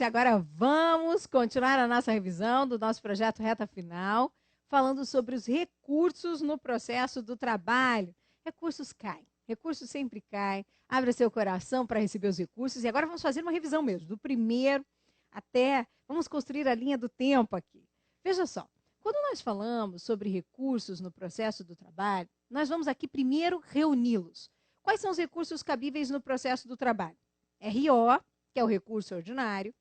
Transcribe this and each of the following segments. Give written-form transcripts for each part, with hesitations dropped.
agora vamos continuar a nossa revisão do nosso projeto Reta Final, falando sobre os recursos no processo do trabalho. Recursos caem, recursos sempre caem. Abra seu coração para receber os recursos. E agora vamos fazer uma revisão mesmo, do primeiro até... Vamos construir a linha do tempo aqui. Veja só, quando nós falamos sobre recursos no processo do trabalho, nós vamos aqui primeiro reuni-los. Quais são os recursos cabíveis no processo do trabalho? RO, que é o recurso ordinário,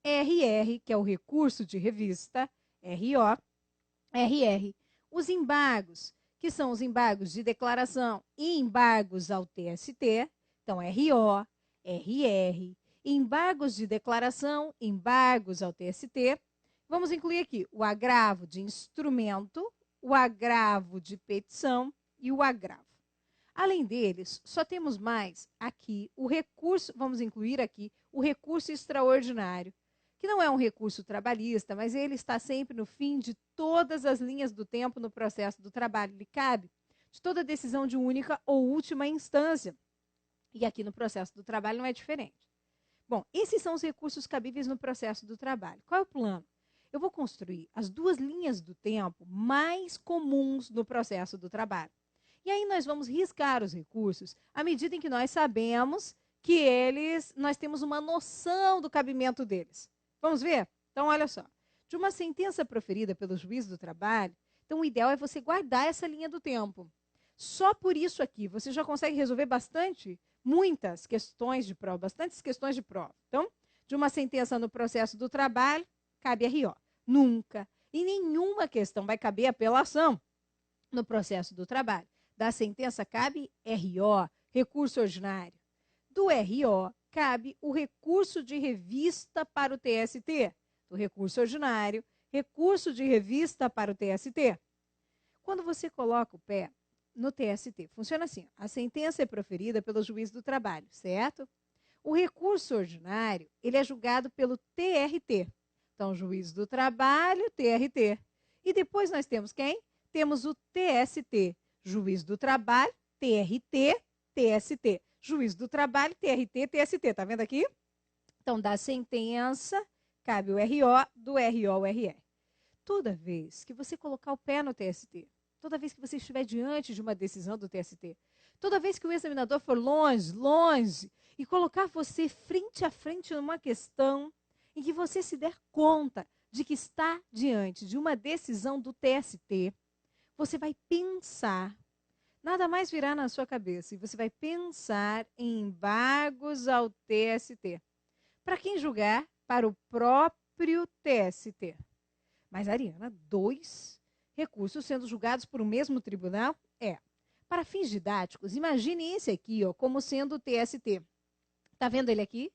RR, que é o recurso de revista, RO, RR. Os embargos, que são os embargos de declaração e embargos ao TST, então RO, RR, embargos de declaração, embargos ao TST. Vamos incluir aqui o agravo de instrumento, o agravo de petição e o agravo. Além deles, só temos mais aqui o recurso, vamos incluir aqui o recurso extraordinário, que não é um recurso trabalhista, mas ele está sempre no fim de todas as linhas do tempo no processo do trabalho. Ele cabe de toda decisão de única ou última instância. E aqui no processo do trabalho não é diferente. Bom, esses são os recursos cabíveis no processo do trabalho. Qual é o plano? Eu vou construir as duas linhas do tempo mais comuns no processo do trabalho. E aí nós vamos riscar os recursos à medida em que nós sabemos que nós temos uma noção do cabimento deles. Vamos ver? Então, olha só. De uma sentença proferida pelo juiz do trabalho, então o ideal é você guardar essa linha do tempo. Só por isso aqui, você já consegue resolver muitas questões de prova, bastantes questões de prova. Então, de uma sentença no processo do trabalho, cabe RO. Nunca, em nenhuma questão vai caber apelação no processo do trabalho. Da sentença cabe RO, recurso ordinário. Do RO, cabe o recurso de revista para o TST. Do recurso ordinário, recurso de revista para o TST. Quando você coloca o pé no TST, funciona assim. A sentença é proferida pelo juiz do trabalho, certo? O recurso ordinário, ele é julgado pelo TRT. Então, juiz do trabalho, TRT. E depois nós temos quem? Temos o TST. Juiz do trabalho, TRT, TST. Juiz do trabalho, TRT, TST. Tá vendo aqui? Então, da sentença, cabe o RO, do RO, o RR. Toda vez que você colocar o pé no TST, toda vez que você estiver diante de uma decisão do TST, toda vez que o examinador for longe, e colocar você frente a frente numa questão em que você se der conta de que está diante de uma decisão do TST, você vai pensar, nada mais virá na sua cabeça, e você vai pensar em embargos ao TST. Para quem julgar? Para o próprio TST. Mas, Ariana, 2 recursos sendo julgados por um mesmo tribunal? Para fins didáticos, imagine esse aqui como sendo o TST. Está vendo ele aqui?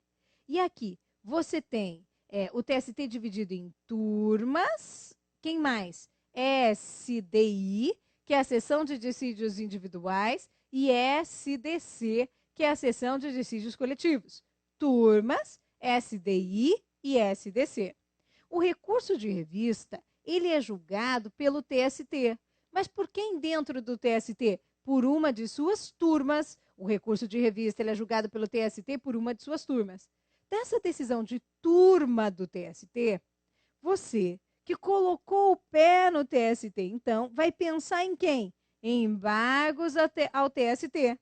E aqui, você tem o TST dividido em turmas. Quem mais? SDI, que é a seção de dissídios individuais, e SDC, que é a seção de dissídios coletivos. Turmas, SDI e SDC. O recurso de revista, ele é julgado pelo TST. Mas por quem dentro do TST? Por uma de suas turmas. O recurso de revista, ele é julgado pelo TST por uma de suas turmas. Dessa decisão de turma do TST, você que colocou o pé no TST, então, vai pensar em quem? Em embargos ao TST.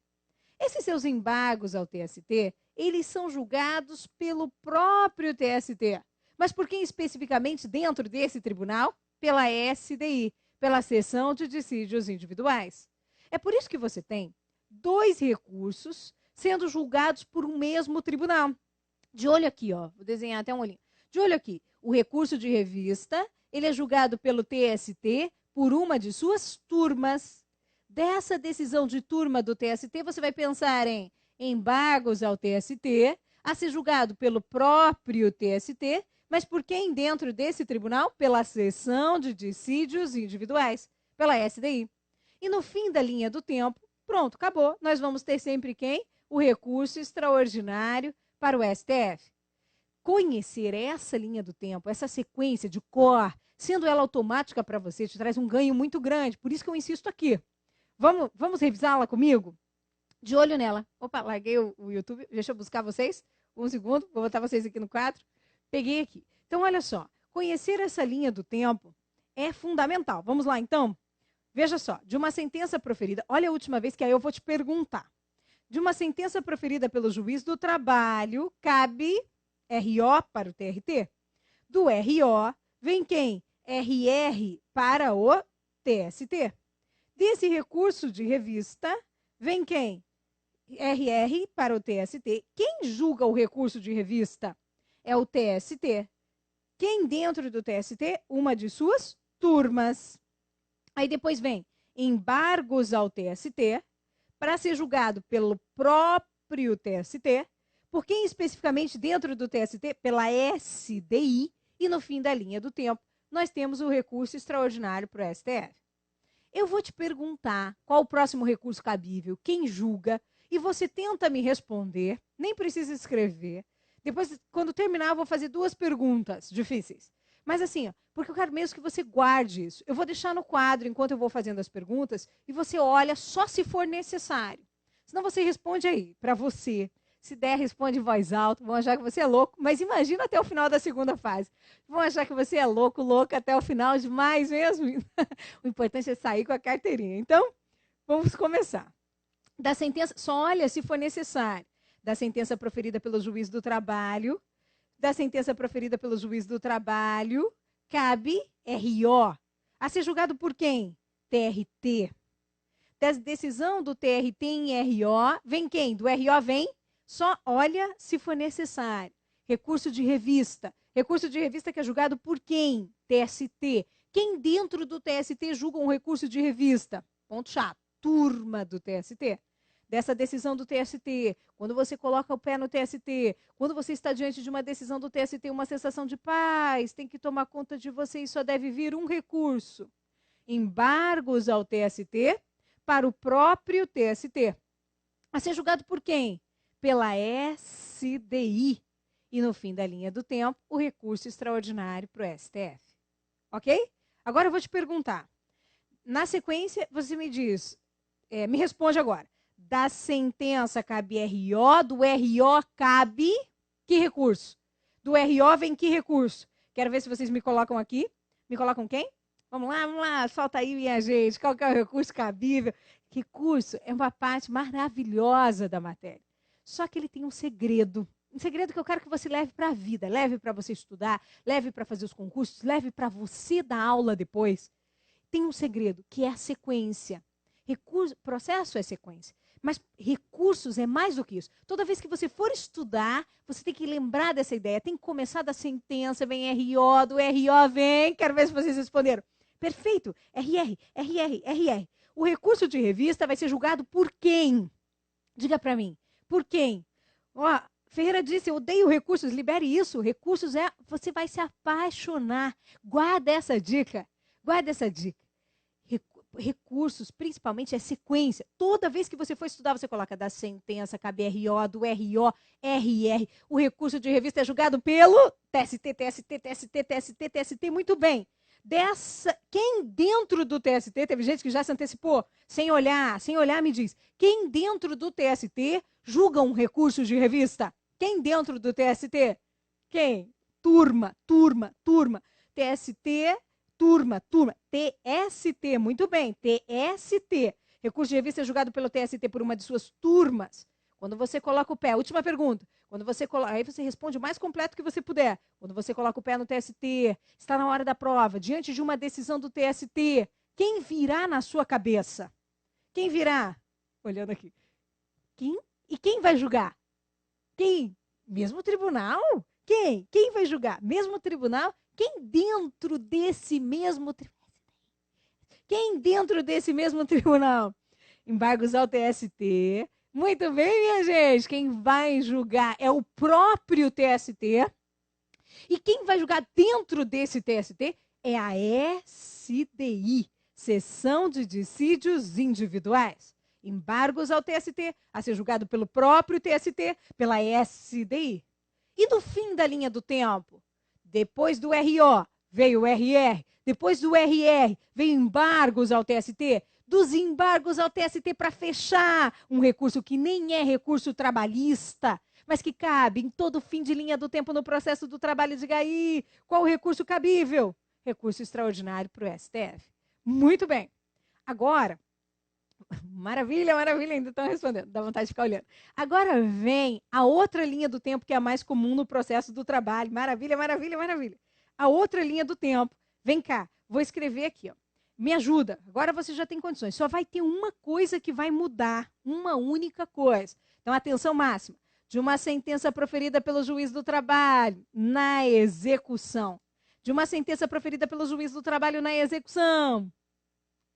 Esses seus embargos ao TST, eles são julgados pelo próprio TST. Mas por quem especificamente dentro desse tribunal? Pela SDI, pela seção de dissídios individuais. É por isso que você tem 2 recursos sendo julgados por um mesmo tribunal. De olho aqui, vou desenhar até um olhinho. De olho aqui, o recurso de revista, ele é julgado pelo TST por uma de suas turmas. Dessa decisão de turma do TST, você vai pensar em embargos ao TST, a ser julgado pelo próprio TST, mas por quem dentro desse tribunal? Pela seção de dissídios individuais, pela SDI. E no fim da linha do tempo, pronto, acabou. Nós vamos ter sempre quem? O recurso extraordinário para o STF. Conhecer essa linha do tempo, essa sequência de cor, sendo ela automática para você, te traz um ganho muito grande. Por isso que eu insisto aqui. Vamos revisá-la comigo? De olho nela. Opa, larguei o YouTube. Deixa eu buscar vocês. Um segundo, vou botar vocês aqui no quadro. Peguei aqui. Então, olha só. Conhecer essa linha do tempo é fundamental. Vamos lá, então? Veja só. De uma sentença proferida... Olha a última vez que aí eu vou te perguntar. De uma sentença proferida pelo juiz do trabalho, cabe RO para o TRT. Do RO, vem quem? RR para o TST. Desse recurso de revista, vem quem? RR para o TST. Quem julga o recurso de revista? É o TST. Quem dentro do TST? Uma de suas turmas. Aí depois vem embargos ao TST, para ser julgado pelo próprio TST, por quem especificamente dentro do TST? Pela SDI, e no fim da linha do tempo, nós temos o recurso extraordinário para o STF. Eu vou te perguntar qual o próximo recurso cabível, quem julga, e você tenta me responder, nem precisa escrever. Depois, quando terminar, eu vou fazer 2 perguntas difíceis. Mas assim, porque eu quero mesmo que você guarde isso. Eu vou deixar no quadro enquanto eu vou fazendo as perguntas e você olha só se for necessário. Senão você responde aí, para você. Se der, responde em voz alta. Vão achar que você é louco, mas imagina até o final da segunda fase. Vão achar que você é louco, louca até o final demais mesmo. O importante é sair com a carteirinha. Então, vamos começar. Da sentença, só olha se for necessário. Da sentença proferida pelo juiz do trabalho, da sentença proferida pelo juiz do trabalho, cabe RO. A ser julgado por quem? TRT. Da decisão do TRT em RO, vem quem? Do RO vem? Só olha se for necessário. Recurso de revista. Recurso de revista que é julgado por quem? TST. Quem dentro do TST julga um recurso de revista? Ponto chato. Turma do TST. Dessa decisão do TST, quando você coloca o pé no TST, quando você está diante de uma decisão do TST, uma sensação de paz, tem que tomar conta de você e só deve vir um recurso. Embargos ao TST para o próprio TST. A ser julgado por quem? Pela SDI. E no fim da linha do tempo, o recurso extraordinário para o STF. Ok? Agora eu vou te perguntar. Na sequência, você me diz, me responde agora. Da sentença cabe RO, do RO cabe que recurso? Do RO vem que recurso? Quero ver se vocês me colocam aqui. Me colocam quem? Vamos lá, solta aí, minha gente. Qual que é o recurso cabível? Recurso é uma parte maravilhosa da matéria. Só que ele tem um segredo. Um segredo que eu quero que você leve para a vida. Leve para você estudar, leve para fazer os concursos, leve para você dar aula depois. Tem um segredo, que é a sequência. Processo é sequência. Mas recursos é mais do que isso. Toda vez que você for estudar, você tem que lembrar dessa ideia. Tem que começar da sentença, vem RO, do RO vem. Quero ver se vocês responderam. Perfeito. RR. O recurso de revista vai ser julgado por quem? Diga para mim. Por quem? Ferreira disse, eu odeio recursos. Libere isso. Recursos você vai se apaixonar. Guarda essa dica. Recursos, principalmente, é sequência. Toda vez que você for estudar, você coloca da sentença, cabe RO, do RO, RR. O recurso de revista é julgado pelo TST. Muito bem. Quem dentro do TST, teve gente que já se antecipou, sem olhar, me diz. Quem dentro do TST julga um recurso de revista? Quem dentro do TST? Quem? Turma. TST... Turma. TST, muito bem. TST. Recurso de revista é julgado pelo TST por uma de suas turmas. Quando você coloca o pé, última pergunta. Aí você responde o mais completo que você puder. Quando você coloca o pé no TST, está na hora da prova, diante de uma decisão do TST, quem virá na sua cabeça? Quem virá? Olhando aqui. Quem? E quem vai julgar? Quem? Mesmo tribunal? Quem? Quem vai julgar? Mesmo tribunal? Quem dentro desse mesmo tribunal? Embargos ao TST. Muito bem, minha gente. Quem vai julgar é o próprio TST. E quem vai julgar dentro desse TST é a SDI, Seção de Dissídios Individuais. Embargos ao TST, a ser julgado pelo próprio TST, pela SDI. E no fim da linha do tempo? Depois do RO, veio o RR. Depois do RR, veio embargos ao TST. Dos embargos ao TST para fechar um recurso que nem é recurso trabalhista. mas que cabe em todo fim de linha do tempo no processo do trabalho. Diga aí, qual o recurso cabível? Recurso extraordinário para o STF. Muito bem. Agora, maravilha, maravilha, ainda estão respondendo, dá vontade de ficar olhando. Agora vem a outra linha do tempo que é a mais comum no processo do trabalho. Maravilha, maravilha, maravilha. A outra linha do tempo. Vem cá, vou escrever aqui, ó. Me ajuda. Agora você já tem condições. Só vai ter uma coisa que vai mudar, uma única coisa. Então, atenção máxima. De uma sentença proferida pelo juiz do trabalho na execução. De uma sentença proferida pelo juiz do trabalho na execução.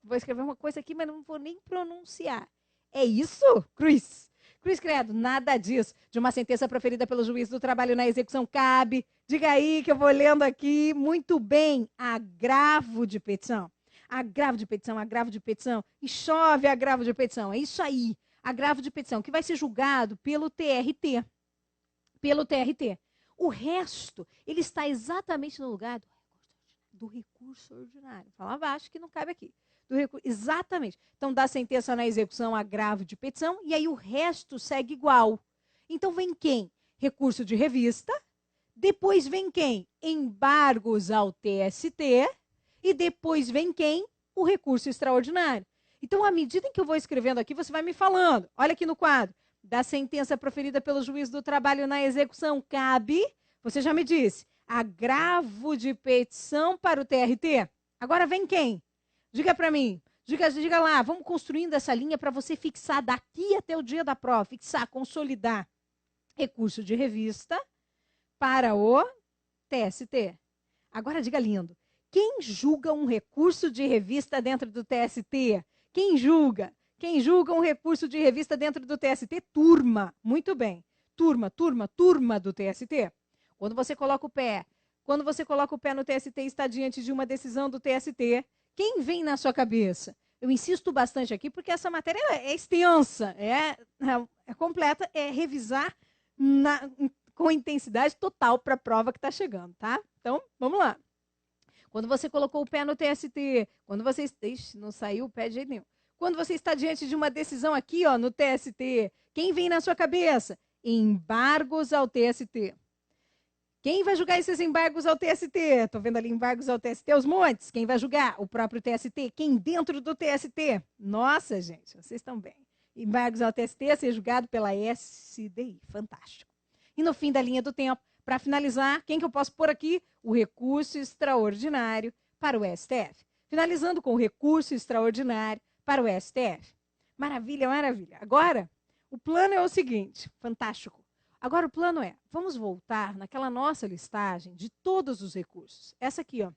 Vou escrever uma coisa aqui, mas não vou nem pronunciar. É isso, Cruz? Cruz credo, nada disso. De uma sentença proferida pelo juiz do trabalho na execução cabe. Diga aí que eu vou lendo aqui. Muito bem. Agravo de petição. Agravo de petição, agravo de petição. E chove agravo de petição. É isso aí. Agravo de petição, que vai ser julgado pelo TRT. Pelo TRT. O resto, ele está exatamente no lugar do recurso ordinário. Fala abaixo que não cabe aqui. Exatamente. Então, dá sentença na execução, agravo de petição, e aí o resto segue igual. Então, vem quem? Recurso de revista. Depois vem quem? Embargos ao TST. E depois vem quem? O recurso extraordinário. Então, à medida em que eu vou escrevendo aqui, você vai me falando. Olha aqui no quadro. Da sentença proferida pelo juiz do trabalho na execução, cabe, você já me disse, agravo de petição para o TRT. Agora vem quem? Diga para mim. Diga lá, vamos construindo essa linha para você fixar daqui até o dia da prova. Fixar, consolidar. Recurso de revista para o TST. Agora diga lindo. Quem julga um recurso de revista dentro do TST? Quem julga? Quem julga um recurso de revista dentro do TST? Turma. Muito bem. Turma do TST. Quando você coloca o pé no TST e está diante de uma decisão do TST, quem vem na sua cabeça? Eu insisto bastante aqui porque essa matéria é extensa, é completa, é revisar com intensidade total para a prova que está chegando, tá? Então, vamos lá. Quando você colocou o pé no TST, quando você... Ixi, não saiu o pé de jeito nenhum. Quando você está diante de uma decisão aqui, ó, no TST, quem vem na sua cabeça? Embargos ao TST. Quem vai julgar esses embargos ao TST? Estou vendo ali embargos ao TST, os montes. Quem vai julgar? O próprio TST. Quem dentro do TST? Nossa, gente, vocês estão bem. Embargos ao TST a ser julgado pela SDI. Fantástico. E no fim da linha do tempo, para finalizar, quem que eu posso pôr aqui? O recurso extraordinário para o STF. Finalizando com o recurso extraordinário para o STF. Maravilha, maravilha. Agora, o plano é o seguinte, fantástico. Agora o plano é, vamos voltar naquela nossa listagem de todos os recursos. Essa aqui, ó.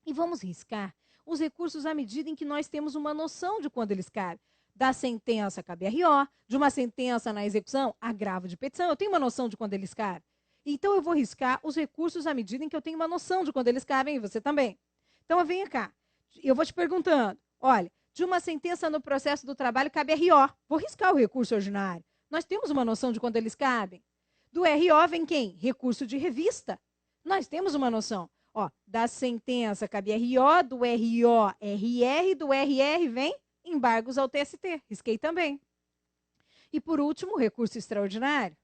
E vamos riscar os recursos à medida em que nós temos uma noção de quando eles cabem. Da sentença cabe RO, de uma sentença na execução, agravo de petição. Eu tenho uma noção de quando eles cabem. Então, eu vou riscar os recursos à medida em que eu tenho uma noção de quando eles cabem, e você também. Então, venha cá. Eu vou te perguntando. Olha, de uma sentença no processo do trabalho cabe RO. Vou riscar o recurso ordinário. Nós temos uma noção de quando eles cabem. Do RO vem quem? Recurso de revista. Nós temos uma noção. Ó, da sentença cabe RO, do RO, RR, do RR vem embargos ao TST. Risquei também. E, por último, recurso extraordinário.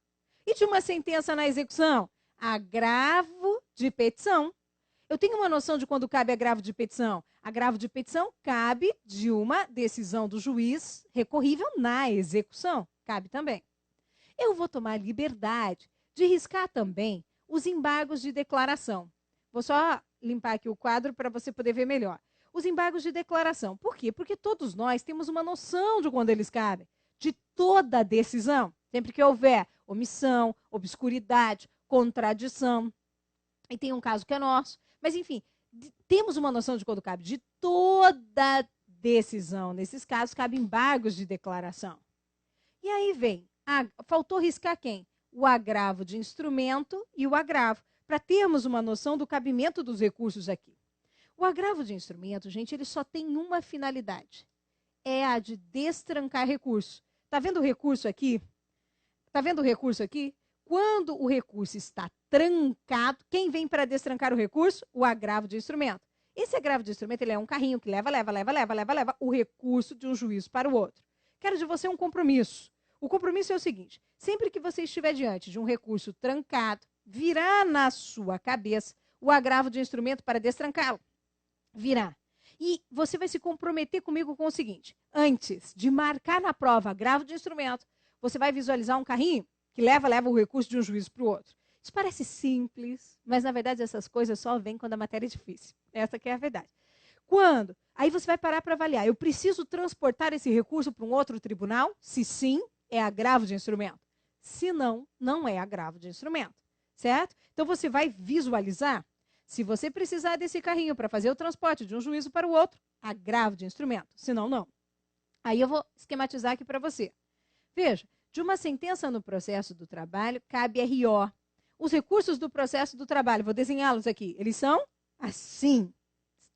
E de uma sentença na execução? Agravo de petição. Eu tenho uma noção de quando cabe agravo de petição. Agravo de petição cabe de uma decisão do juiz recorrível na execução. Cabe também. Eu vou tomar liberdade de riscar também os embargos de declaração. Vou só limpar aqui o quadro para você poder ver melhor. Os embargos de declaração. Por quê? Porque todos nós temos uma noção de quando eles cabem. De toda a decisão. Sempre que houver omissão, obscuridade, contradição. E tem um caso que é nosso. Mas, enfim, temos uma noção de quando cabe. De toda decisão. Nesses casos, cabe embargos de declaração. E aí vem, faltou riscar quem? O agravo de instrumento e o agravo. Para termos uma noção do cabimento dos recursos aqui. O agravo de instrumento, gente, ele só tem uma finalidade. É a de destrancar recurso. Está vendo o recurso aqui? Está vendo o recurso aqui? Quando o recurso está trancado, quem vem para destrancar o recurso? O agravo de instrumento. Esse agravo de instrumento ele é um carrinho que leva o recurso de um juízo para o outro. Quero de você um compromisso. O compromisso é o seguinte, Sempre que você estiver diante de um recurso trancado, virá na sua cabeça o agravo de instrumento para destrancá-lo. Virá. E você vai se comprometer comigo com o seguinte: antes de marcar na prova agravo de instrumento, você vai visualizar um carrinho que leva o recurso de um juízo para o outro. Isso parece simples, mas na verdade essas coisas só vêm quando a matéria é difícil. Essa que é a verdade. Quando? Aí você vai parar para avaliar. Eu preciso transportar esse recurso para um outro tribunal? Se sim, é agravo de instrumento. Se não, não é agravo de instrumento. Certo? Então você vai visualizar. Se você precisar desse carrinho para fazer o transporte de um juízo para o outro, agravo de instrumento. Se não, não. Aí eu vou esquematizar aqui para você. Veja, de uma sentença no processo do trabalho, cabe RO. Os recursos do processo do trabalho, vou desenhá-los aqui. Eles são assim,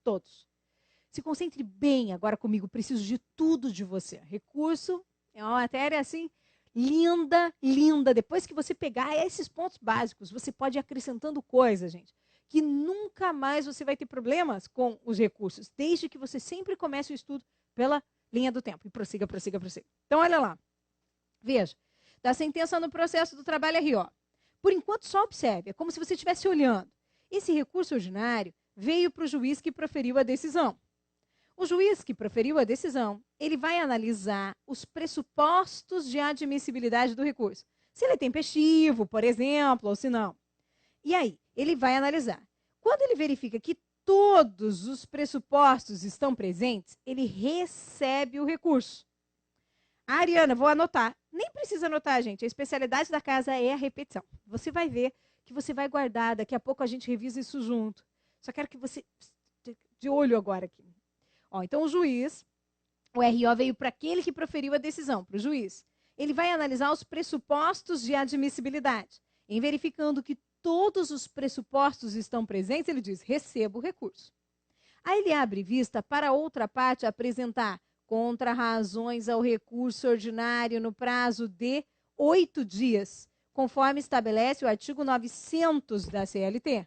todos. Se concentre bem agora comigo, preciso de tudo de você. Recurso é uma matéria assim, linda, linda. Depois que você pegar esses pontos básicos, você pode ir acrescentando coisas, gente, que nunca mais você vai ter problemas com os recursos, desde que você sempre comece o estudo pela linha do tempo. E prossiga, prossiga, prossiga. Então, olha lá. Veja, da sentença no processo do trabalho RO. Por enquanto, só observe, é como se você estivesse olhando. Esse recurso ordinário veio para o juiz que proferiu a decisão. O juiz que proferiu a decisão, ele vai analisar os pressupostos de admissibilidade do recurso. Se ele é tempestivo, por exemplo, ou se não. E aí, ele vai analisar. Quando ele verifica que todos os pressupostos estão presentes, ele recebe o recurso. Ariana, vou anotar. Nem precisa anotar, gente. A especialidade da casa é a repetição. Você vai ver que você vai guardar. Daqui a pouco a gente revisa isso junto. Só quero que você... De olho agora aqui. Ó, então, o juiz, o RO veio para aquele que proferiu a decisão, para o juiz. Ele vai analisar os pressupostos de admissibilidade. Em verificando que todos os pressupostos estão presentes, ele diz, recebo o recurso. Aí ele abre vista para a outra parte apresentar contra-razões ao recurso ordinário no prazo de 8 dias, conforme estabelece o artigo 900 da CLT.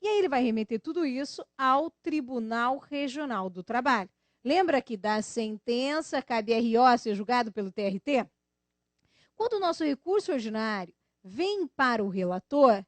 E aí ele vai remeter tudo isso ao Tribunal Regional do Trabalho. Lembra que da sentença cabe RO a ser julgado pelo TRT? Quando o nosso recurso ordinário vem para o relator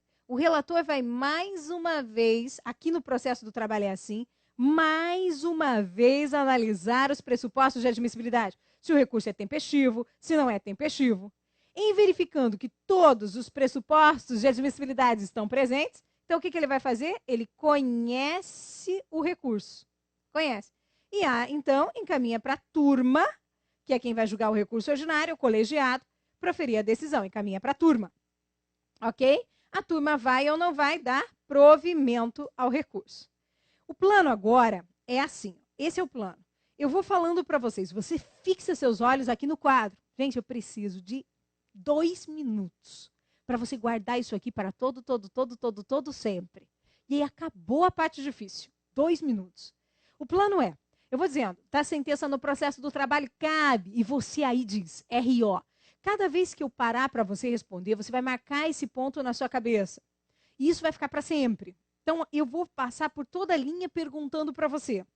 vai mais uma vez, aqui no processo do trabalho é assim, mais uma vez analisar os pressupostos de admissibilidade. Se o recurso é tempestivo, se não é tempestivo. Em verificando que todos os pressupostos de admissibilidade estão presentes, então o que ele vai fazer? Ele conhece o recurso. Conhece. E então encaminha para a turma, que é quem vai julgar o recurso ordinário, o colegiado, proferir a decisão, encaminha para a turma. Ok? A turma vai ou não vai dar provimento ao recurso. O plano agora é assim. Esse é o plano. Eu vou falando para vocês. Você fixa seus olhos aqui no quadro. Gente, eu preciso de 2 minutos para você guardar isso aqui para todo sempre. E aí acabou a parte difícil. 2 minutos. O plano é, eu vou dizendo, tá sentença no processo do trabalho, cabe. E você aí diz, RO. Cada vez que eu parar para você responder, você vai marcar esse ponto na sua cabeça. E isso vai ficar para sempre. Então, eu vou passar por toda a linha perguntando para você.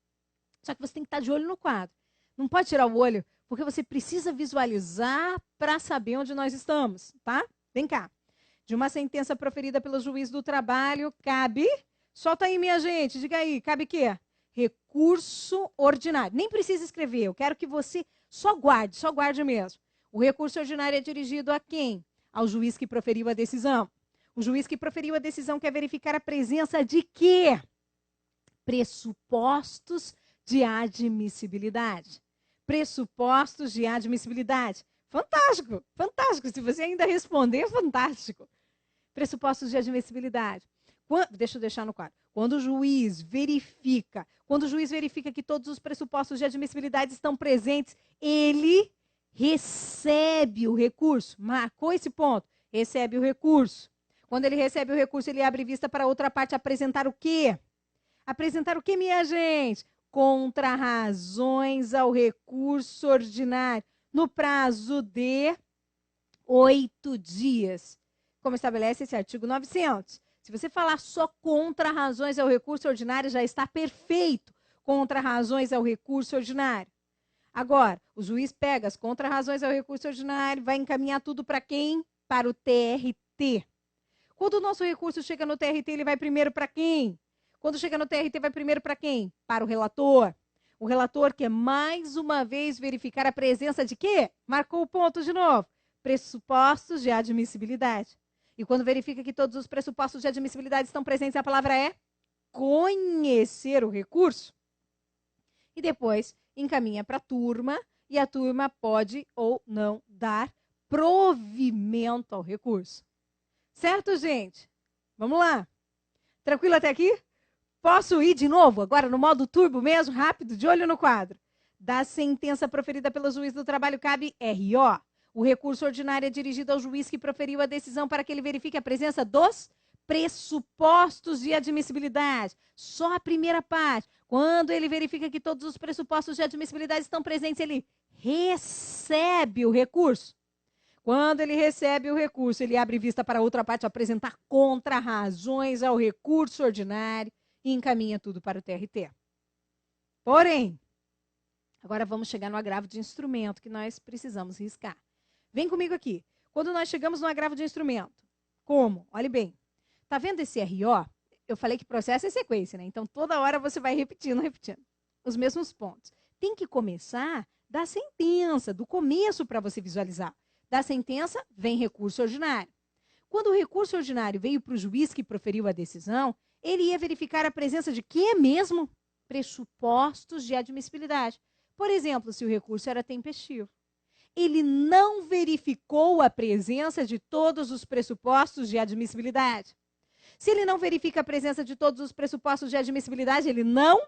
Só que você tem que estar de olho no quadro. Não pode tirar o olho, porque você precisa visualizar para saber onde nós estamos, tá? Vem cá. De uma sentença proferida pelo juiz do trabalho, cabe... Solta aí, minha gente, diga aí, cabe o quê? Recurso ordinário. Nem precisa escrever, eu quero que você só guarde mesmo. O recurso ordinário é dirigido a quem? Ao juiz que proferiu a decisão. O juiz que proferiu a decisão quer verificar a presença de quê? Pressupostos de admissibilidade. Pressupostos de admissibilidade. Fantástico, fantástico. Se você ainda responder, fantástico. Pressupostos de admissibilidade. Deixa eu deixar no quadro. Quando o juiz verifica que todos os pressupostos de admissibilidade estão presentes, ele recebe o recurso. Marcou esse ponto. Recebe o recurso. Quando ele recebe o recurso, ele abre vista para outra parte apresentar o quê? Apresentar o quê, minha gente? Contra-razões ao recurso ordinário no prazo de 8 dias. Como estabelece esse artigo 900. Se você falar só contra-razões ao recurso ordinário, já está perfeito. Contra-razões ao recurso ordinário. Agora, o juiz pega as contrarrazões ao recurso ordinário, vai encaminhar tudo para quem? Para o TRT. Quando o nosso recurso chega no TRT, ele vai primeiro para quem? Quando chega no TRT, vai primeiro para quem? Para o relator. O relator quer mais uma vez verificar a presença de quê? Marcou o ponto de novo. Pressupostos de admissibilidade. E quando verifica que todos os pressupostos de admissibilidade estão presentes, a palavra é conhecer o recurso. E depois encaminha para a turma, e a turma pode ou não dar provimento ao recurso. Certo, gente? Vamos lá. Tranquilo até aqui? Posso ir de novo, agora no modo turbo mesmo, rápido, de olho no quadro. Da sentença proferida pelo juiz do trabalho cabe RO. O recurso ordinário é dirigido ao juiz que proferiu a decisão para que ele verifique a presença dos pressupostos de admissibilidade. Só a primeira parte. Quando ele verifica que todos os pressupostos de admissibilidade estão presentes, ele recebe o recurso. Quando ele recebe o recurso, ele abre vista para outra parte apresentar contrarrazões ao recurso ordinário e encaminha tudo para o TRT. Porém, agora vamos chegar no agravo de instrumento que nós precisamos riscar. Vem comigo aqui. Quando nós chegamos no agravo de instrumento, como? Olhe bem. Tá vendo esse RO? Eu falei que processo é sequência, né? Então, toda hora você vai repetindo os mesmos pontos. Tem que começar da sentença, do começo para você visualizar. Da sentença, vem recurso ordinário. Quando o recurso ordinário veio para o juiz que proferiu a decisão, ele ia verificar a presença de quê mesmo? Pressupostos de admissibilidade. Por exemplo, se o recurso era tempestivo. Ele não verificou a presença de todos os pressupostos de admissibilidade. Se ele não verifica a presença de todos os pressupostos de admissibilidade, ele não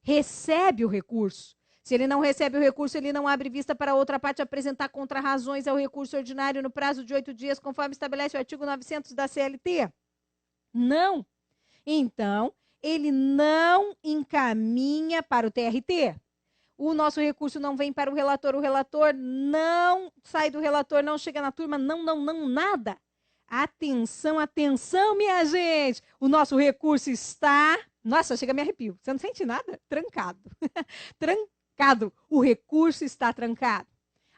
recebe o recurso. Se ele não recebe o recurso, ele não abre vista para outra parte apresentar contrarrazões ao recurso ordinário no prazo de 8 dias, conforme estabelece o artigo 900 da CLT. Não. Então, ele não encaminha para o TRT. O nosso recurso não vem para o relator não sai do relator, não chega na turma, não, nada. Atenção, atenção, minha gente! O nosso recurso está... Nossa, chega a me arrepio. Você não sente nada? Trancado. Trancado. O recurso está trancado.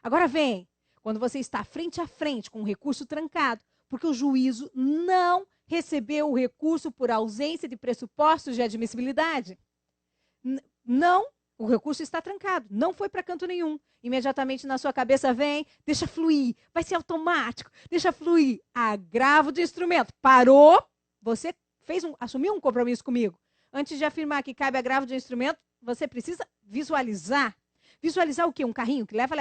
Agora vem, quando você está frente a frente com o recurso trancado, porque o juízo não recebeu o recurso por ausência de pressupostos de admissibilidade. Não, o recurso está trancado, não foi para canto nenhum. Imediatamente na sua cabeça vem, deixa fluir, vai ser automático, deixa fluir. Agravo de instrumento. Parou, você assumiu um compromisso comigo. Antes de afirmar que cabe agravo de instrumento, você precisa visualizar. Visualizar o quê? Um carrinho que leva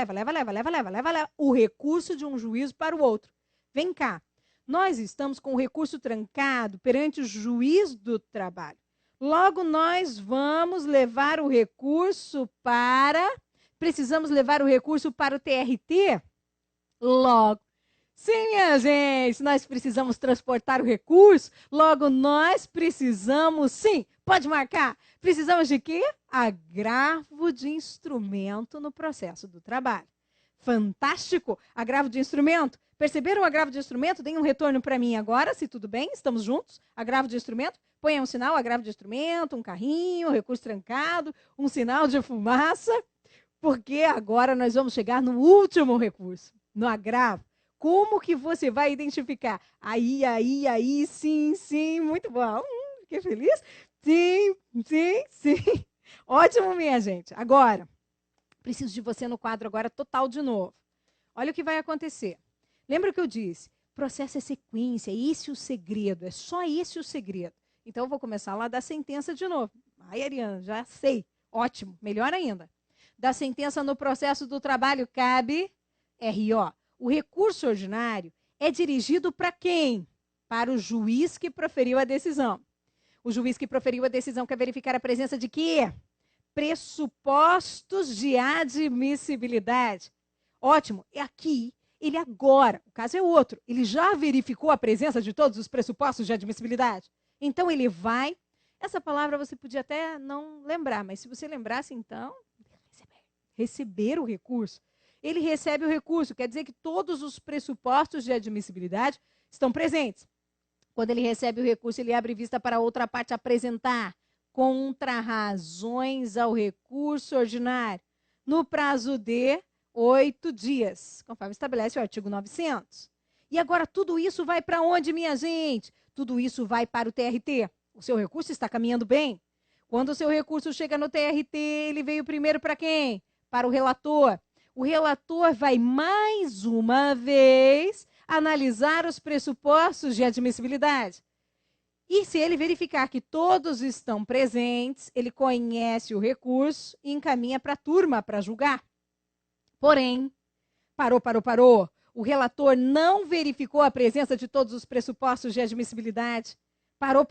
o recurso de um juízo para o outro. Vem cá. Nós estamos com o recurso trancado perante o juiz do trabalho. Logo, nós vamos levar o recurso para... Precisamos levar o recurso para o TRT? Logo. Sim, minha gente, nós precisamos transportar o recurso. Logo, nós precisamos, sim, pode marcar. Precisamos de quê? Agravo de instrumento no processo do trabalho. Fantástico! Agravo de instrumento. Perceberam o agravo de instrumento? Deem um retorno para mim agora, se tudo bem. Estamos juntos? Agravo de instrumento. Ponha um sinal, agravo de instrumento, um carrinho, recurso trancado, um sinal de fumaça, porque agora nós vamos chegar no último recurso, no agravo. Como que você vai identificar? Aí, sim, muito bom. Fiquei feliz? Sim. Ótimo, minha gente. Agora, preciso de você no quadro agora total de novo. Olha o que vai acontecer. Lembra o que eu disse? Processo é sequência, esse é o segredo, é só esse o segredo. Então, eu vou começar lá da sentença de novo. Ai, Ariana, já sei. Ótimo, melhor ainda. Da sentença no processo do trabalho cabe RO. O recurso ordinário é dirigido para quem? Para o juiz que proferiu a decisão. O juiz que proferiu a decisão quer verificar a presença de quê? Pressupostos de admissibilidade. Ótimo. E aqui, ele agora, o caso é outro, ele já verificou a presença de todos os pressupostos de admissibilidade. Então, ele vai... Essa palavra você podia até não lembrar, mas se você lembrasse, então, receber o recurso. Ele recebe o recurso, quer dizer que todos os pressupostos de admissibilidade estão presentes. Quando ele recebe o recurso, ele abre vista para a outra parte apresentar contrarrazões ao recurso ordinário. no prazo de 8 dias, conforme estabelece o artigo 900. E agora tudo isso vai para onde, minha gente? Tudo isso vai para o TRT. O seu recurso está caminhando bem. Quando o seu recurso chega no TRT, ele veio primeiro para quem? Para o relator. O relator vai mais uma vez analisar os pressupostos de admissibilidade. E se ele verificar que todos estão presentes, ele conhece o recurso e encaminha para a turma para julgar. Porém, parou. O relator não verificou a presença de todos os pressupostos de admissibilidade. Parou.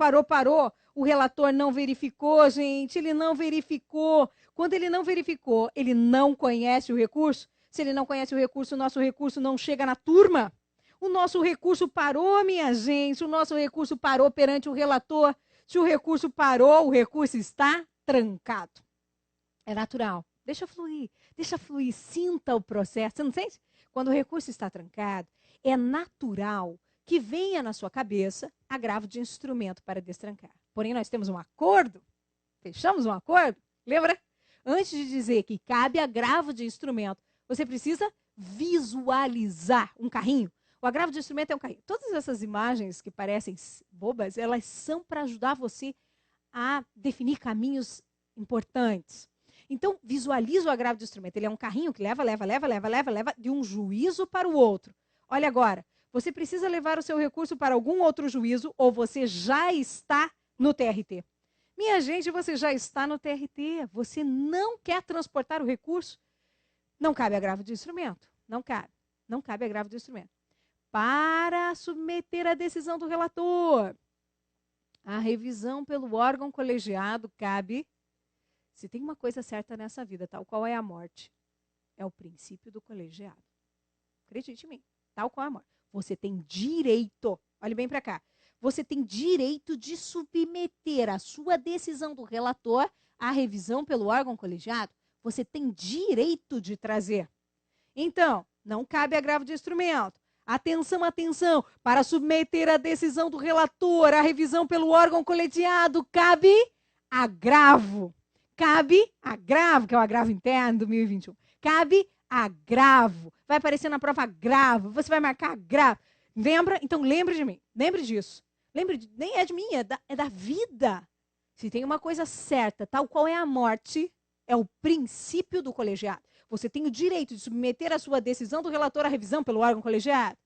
O relator não verificou, gente. Ele não verificou. Quando ele não verificou, ele não conhece o recurso. Se ele não conhece o recurso, o nosso recurso não chega na turma. O nosso recurso parou, minha gente. O nosso recurso parou perante o relator. Se o recurso parou, o recurso está trancado. É natural. Deixa fluir. Sinta o processo. Você não sente? Quando o recurso está trancado, é natural que venha na sua cabeça agravo de instrumento para destrancar. Porém, nós temos um acordo, fechamos um acordo, lembra? Antes de dizer que cabe agravo de instrumento, você precisa visualizar um carrinho. O agravo de instrumento é um carrinho. Todas essas imagens que parecem bobas, elas são para ajudar você a definir caminhos importantes. Então, visualiza o agravo de instrumento. Ele é um carrinho que leva de um juízo para o outro. Olha agora, você precisa levar o seu recurso para algum outro juízo ou você já está no TRT. Minha gente, você já está no TRT. Você não quer transportar o recurso? Não cabe agravo de instrumento. Não cabe agravo de instrumento. Para submeter a decisão do relator, a revisão pelo órgão colegiado cabe. Se tem uma coisa certa nessa vida, tal qual é a morte, é o princípio do colegiado. Acredite em mim, tal qual é a morte. Você tem direito, olhe bem para cá, você tem direito de submeter a sua decisão do relator à revisão pelo órgão colegiado. Você tem direito de trazer. Então, não cabe agravo de instrumento. Atenção, para submeter a decisão do relator à revisão pelo órgão colegiado, cabe agravo. Cabe agravo, que é o agravo interno do 1021. Cabe agravo. Vai aparecer na prova agravo. Você vai marcar agravo. Lembra? Então lembre de mim. Lembre disso. Nem é de mim, é da vida. Se tem uma coisa certa, tal qual é a morte, é o princípio do colegiado. Você tem o direito de submeter a sua decisão do relator à revisão pelo órgão colegiado.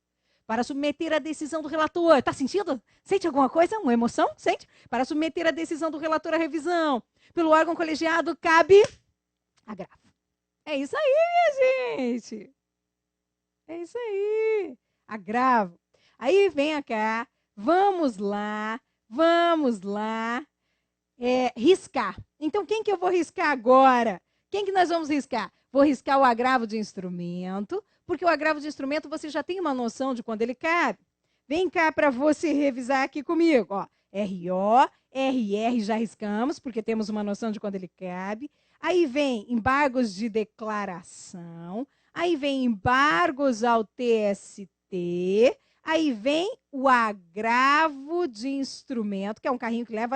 Para submeter a decisão do relator. Está sentindo? Sente alguma coisa? Uma emoção? Sente? Para submeter a decisão do relator à revisão pelo órgão colegiado, cabe agravo. É isso aí, minha gente. É isso aí. Agravo. Aí vem cá. Vamos lá. Riscar. Então, quem que eu vou riscar agora? Quem que nós vamos riscar? Vou riscar o agravo de instrumento, porque o agravo de instrumento você já tem uma noção de quando ele cabe. Vem cá para você revisar aqui comigo. Ó, RO, RR já riscamos, porque temos uma noção de quando ele cabe. Aí vem embargos de declaração. Aí vem embargos ao TST. Aí vem o agravo de instrumento, que é um carrinho que leva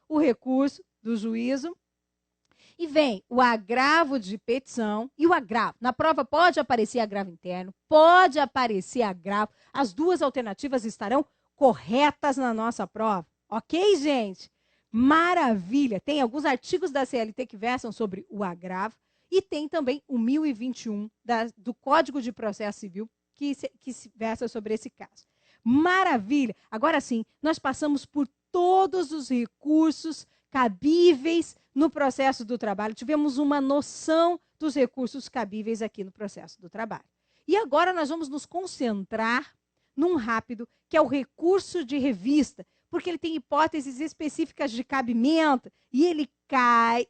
o recurso do juízo. E vem o agravo de petição e o agravo. Na prova pode aparecer agravo interno, pode aparecer agravo. As duas alternativas estarão corretas na nossa prova. Ok, gente? Maravilha! Tem alguns artigos da CLT que versam sobre o agravo e tem também o 1021 do Código de Processo Civil que se versa sobre esse caso. Maravilha! Agora sim, nós passamos por todos os recursos cabíveis no processo do trabalho. Tivemos uma noção dos recursos cabíveis aqui no processo do trabalho. E agora nós vamos nos concentrar num rápido, que é o recurso de revista, porque ele tem hipóteses específicas de cabimento e ele cai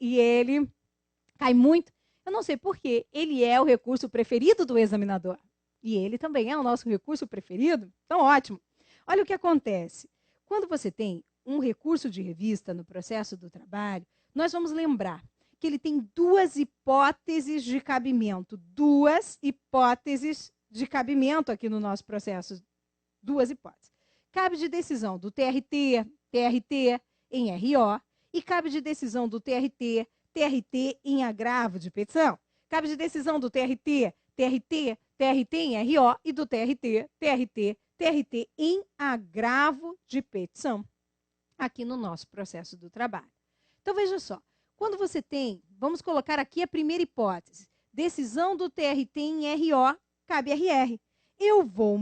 muito. Eu não sei por quê. Ele é o recurso preferido do examinador. E ele também é o nosso recurso preferido. Então, ótimo. Olha o que acontece. Quando você tem um recurso de revista no processo do trabalho, nós vamos lembrar que ele tem duas hipóteses de cabimento. Duas hipóteses de cabimento aqui no nosso processo. Duas hipóteses. Cabe de decisão do TRT em RO e cabe de decisão do TRT TRT em agravo de petição. Cabe de decisão do TRT, TRT em RO e do TRT em agravo de petição, aqui no nosso processo do trabalho. Então, veja só, quando você tem, vamos colocar aqui a primeira hipótese, decisão do TRT em RO, cabe RR. Eu vou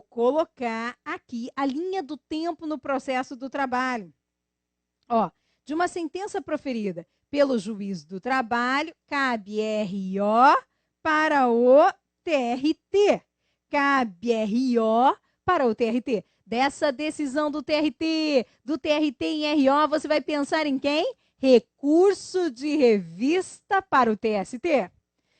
colocar aqui a linha do tempo no processo do trabalho. Ó, de uma sentença proferida pelo juiz do trabalho, cabe RO para o TRT. Cabe RO para o TRT. Dessa decisão do TRT em RO, você vai pensar em quem? Recurso de revista para o TST.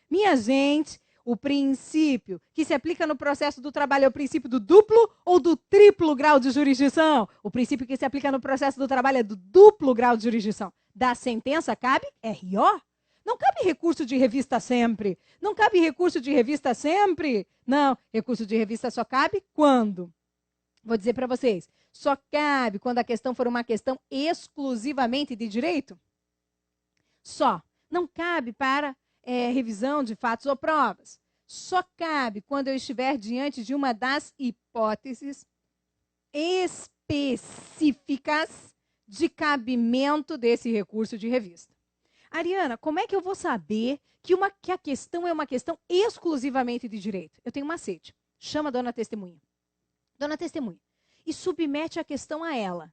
Minha gente, o princípio que se aplica no processo do trabalho é o princípio do duplo ou do triplo grau de jurisdição? O princípio que se aplica no processo do trabalho é do duplo grau de jurisdição. Da sentença cabe RO. Não cabe recurso de revista sempre. Não cabe recurso de revista sempre. Não, recurso de revista só cabe quando? Vou dizer para vocês, só cabe quando a questão for uma questão exclusivamente de direito. Só. Não cabe para revisão de fatos ou provas. Só cabe quando eu estiver diante de uma das hipóteses específicas de cabimento desse recurso de revista. Ariana, como é que eu vou saber que a questão é uma questão exclusivamente de direito? Eu tenho um macete. Chama a dona testemunha. Dona testemunha. E submete a questão a ela.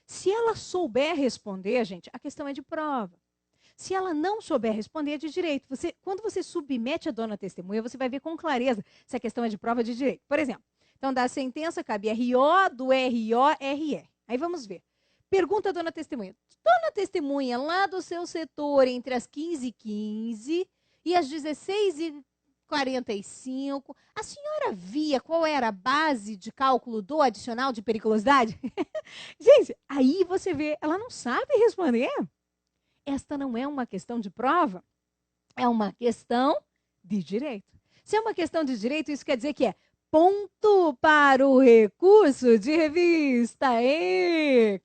Se ela souber responder, gente, a questão é de prova. Se ela não souber responder, é de direito. Quando você submete a dona testemunha, você vai ver com clareza se a questão é de prova ou de direito. Por exemplo, então, da sentença cabe RO, do RO, RR. Aí vamos ver. Pergunta a dona testemunha. Dona testemunha, lá do seu setor, entre as 15h15 e as 16h45, a senhora via qual era a base de cálculo do adicional de periculosidade? Gente, aí você vê, ela não sabe responder. Esta não é uma questão de prova, é uma questão de direito. Se é uma questão de direito, isso quer dizer que é ponto para o recurso de revista.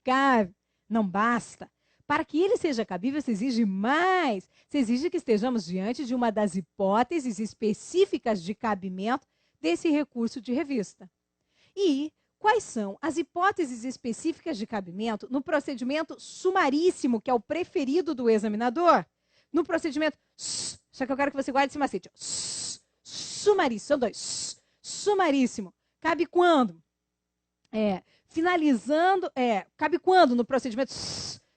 Cabe. Não basta. Para que ele seja cabível, se exige mais. Se exige que estejamos diante de uma das hipóteses específicas de cabimento desse recurso de revista. E quais são as hipóteses específicas de cabimento no procedimento sumaríssimo, que é o preferido do examinador? No procedimento, só que eu quero que você guarde esse macete. Sumaríssimo, são dois. Sumaríssimo. Cabe quando? Cabe quando no procedimento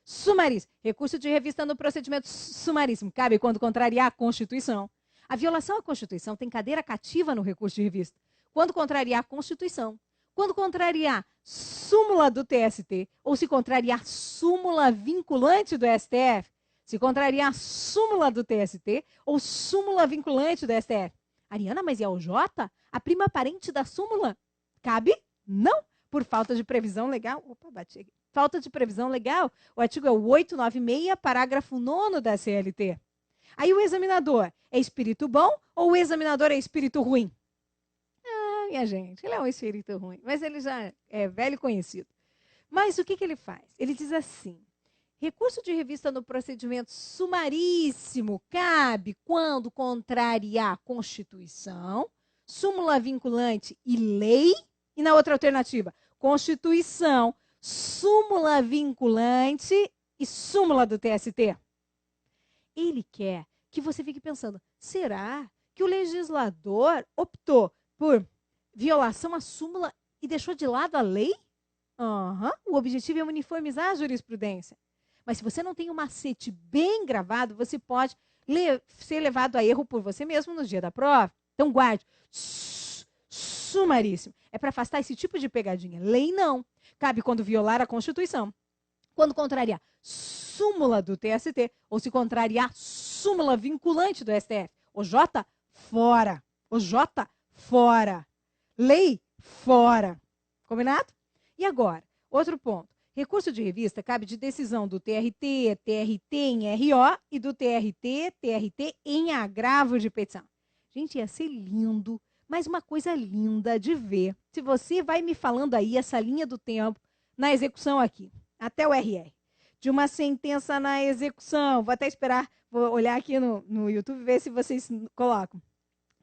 sumaríssimo? Recurso de revista no procedimento sumaríssimo. Cabe quando contrariar a Constituição. A violação à Constituição tem cadeira cativa no recurso de revista. Quando contrariar a Constituição. Quando contrariar súmula do TST, ou se contrariar súmula vinculante do STF, se contrariar súmula do TST, ou súmula vinculante do STF. Ariana, mas é o J? A prima parente da súmula? Cabe? Não, por falta de previsão legal. Opa, bati aqui. Falta de previsão legal, o artigo é o 896, parágrafo 9º da CLT. Aí o examinador é espírito bom ou o examinador é espírito ruim? Minha gente, ele é um espírito ruim, mas ele já é velho conhecido. Mas o que ele faz? Ele diz assim, recurso de revista no procedimento sumaríssimo cabe quando contrariar a Constituição, súmula vinculante e lei, e na outra alternativa, Constituição, súmula vinculante e súmula do TST. Ele quer que você fique pensando, será que o legislador optou por violação à súmula e deixou de lado a lei? O objetivo é uniformizar a jurisprudência. Mas se você não tem um macete bem gravado, você pode ser levado a erro por você mesmo no dia da prova. Então guarde. Sumaríssimo. É para afastar esse tipo de pegadinha. Lei não. Cabe quando violar a Constituição. Quando contrariar súmula do TST ou se contrariar súmula vinculante do STF. O J, fora. O J, fora. Lei, fora. Combinado? E agora, outro ponto. Recurso de revista cabe de decisão do TRT em RO e do TRT em agravo de petição. Gente, ia ser lindo, mas uma coisa linda de ver. Se você vai me falando aí essa linha do tempo na execução aqui, até o RR. de uma sentença na execução. Vou até esperar, vou olhar aqui no YouTube, ver se vocês colocam.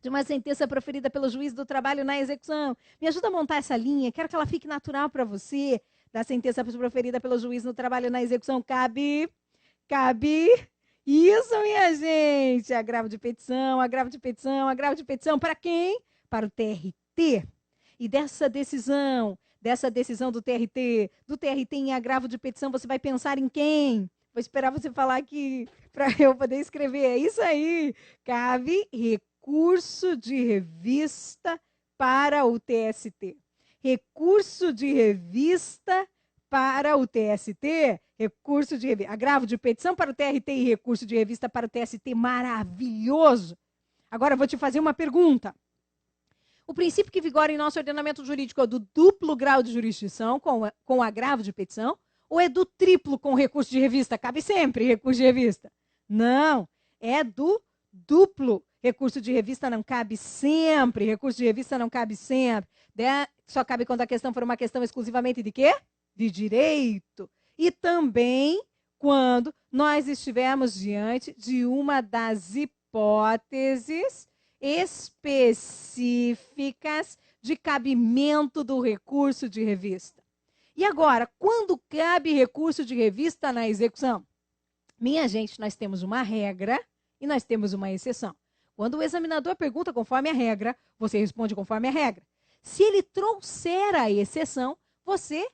De uma sentença proferida pelo juiz do trabalho na execução. Me ajuda a montar essa linha, quero que ela fique natural para você. Da sentença proferida pelo juiz no trabalho na execução, cabe isso, minha gente. Agravo de petição, agravo de petição, agravo de petição. Para quem? Para o TRT. E dessa decisão do TRT em agravo de petição, você vai pensar em quem? Vou esperar você falar aqui para eu poder escrever. É isso aí. Cabe recurso de revista para o TST. Recurso de revista para o TST, recurso de revista, agravo de petição para o TRT e recurso de revista para o TST, maravilhoso. Agora eu vou te fazer uma pergunta. O princípio que vigora em nosso ordenamento jurídico é do duplo grau de jurisdição com agravo de petição ou é do triplo com recurso de revista? Cabe sempre recurso de revista. Não, é do duplo. Recurso de revista não cabe sempre, recurso de revista não cabe sempre. Só cabe quando a questão for uma questão exclusivamente de quê? De direito. E também quando nós estivermos diante de uma das hipóteses específicas de cabimento do recurso de revista. E agora, quando cabe recurso de revista na execução? Minha gente, nós temos uma regra e nós temos uma exceção. Quando o examinador pergunta conforme a regra, você responde conforme a regra. Se ele trouxer a exceção, você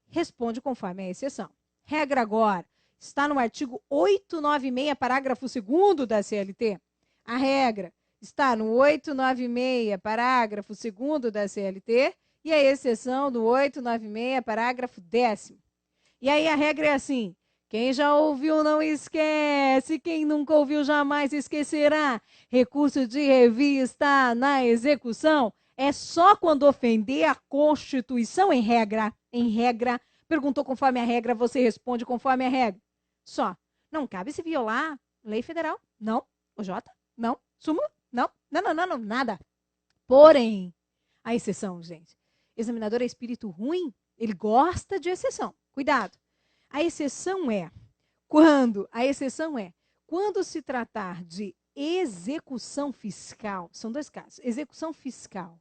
responde conforme a exceção. Regra agora está no artigo 896, parágrafo 2º da CLT. A regra está no 896, parágrafo 2º da CLT e a exceção do 896, parágrafo 10º. E aí a regra é assim: quem já ouviu não esquece, quem nunca ouviu jamais esquecerá. Recurso de revista na execução é só quando ofender a Constituição em regra. Em regra, perguntou conforme a regra, você responde conforme a regra. Só. Não cabe se violar lei federal. Não. OJ? Não. Súmula? Não. Não, nada. Porém, a exceção, gente. Examinador é espírito ruim, ele gosta de exceção. Cuidado. A exceção é quando se tratar de execução fiscal, são dois casos, execução fiscal,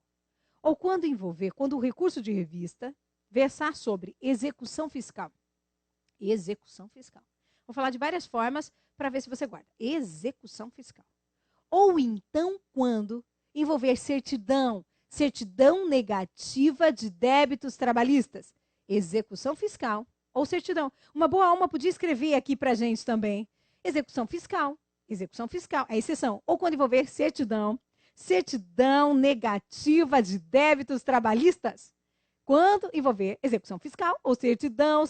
ou quando o recurso de revista versar sobre execução fiscal. Execução fiscal. Vou falar de várias formas para ver se você guarda. Execução fiscal. Ou então quando envolver certidão negativa de débitos trabalhistas. Execução fiscal. Ou certidão. Uma boa alma podia escrever aqui para a gente também. Execução fiscal, a exceção. Ou quando envolver certidão negativa de débitos trabalhistas. Quando envolver execução fiscal ou certidão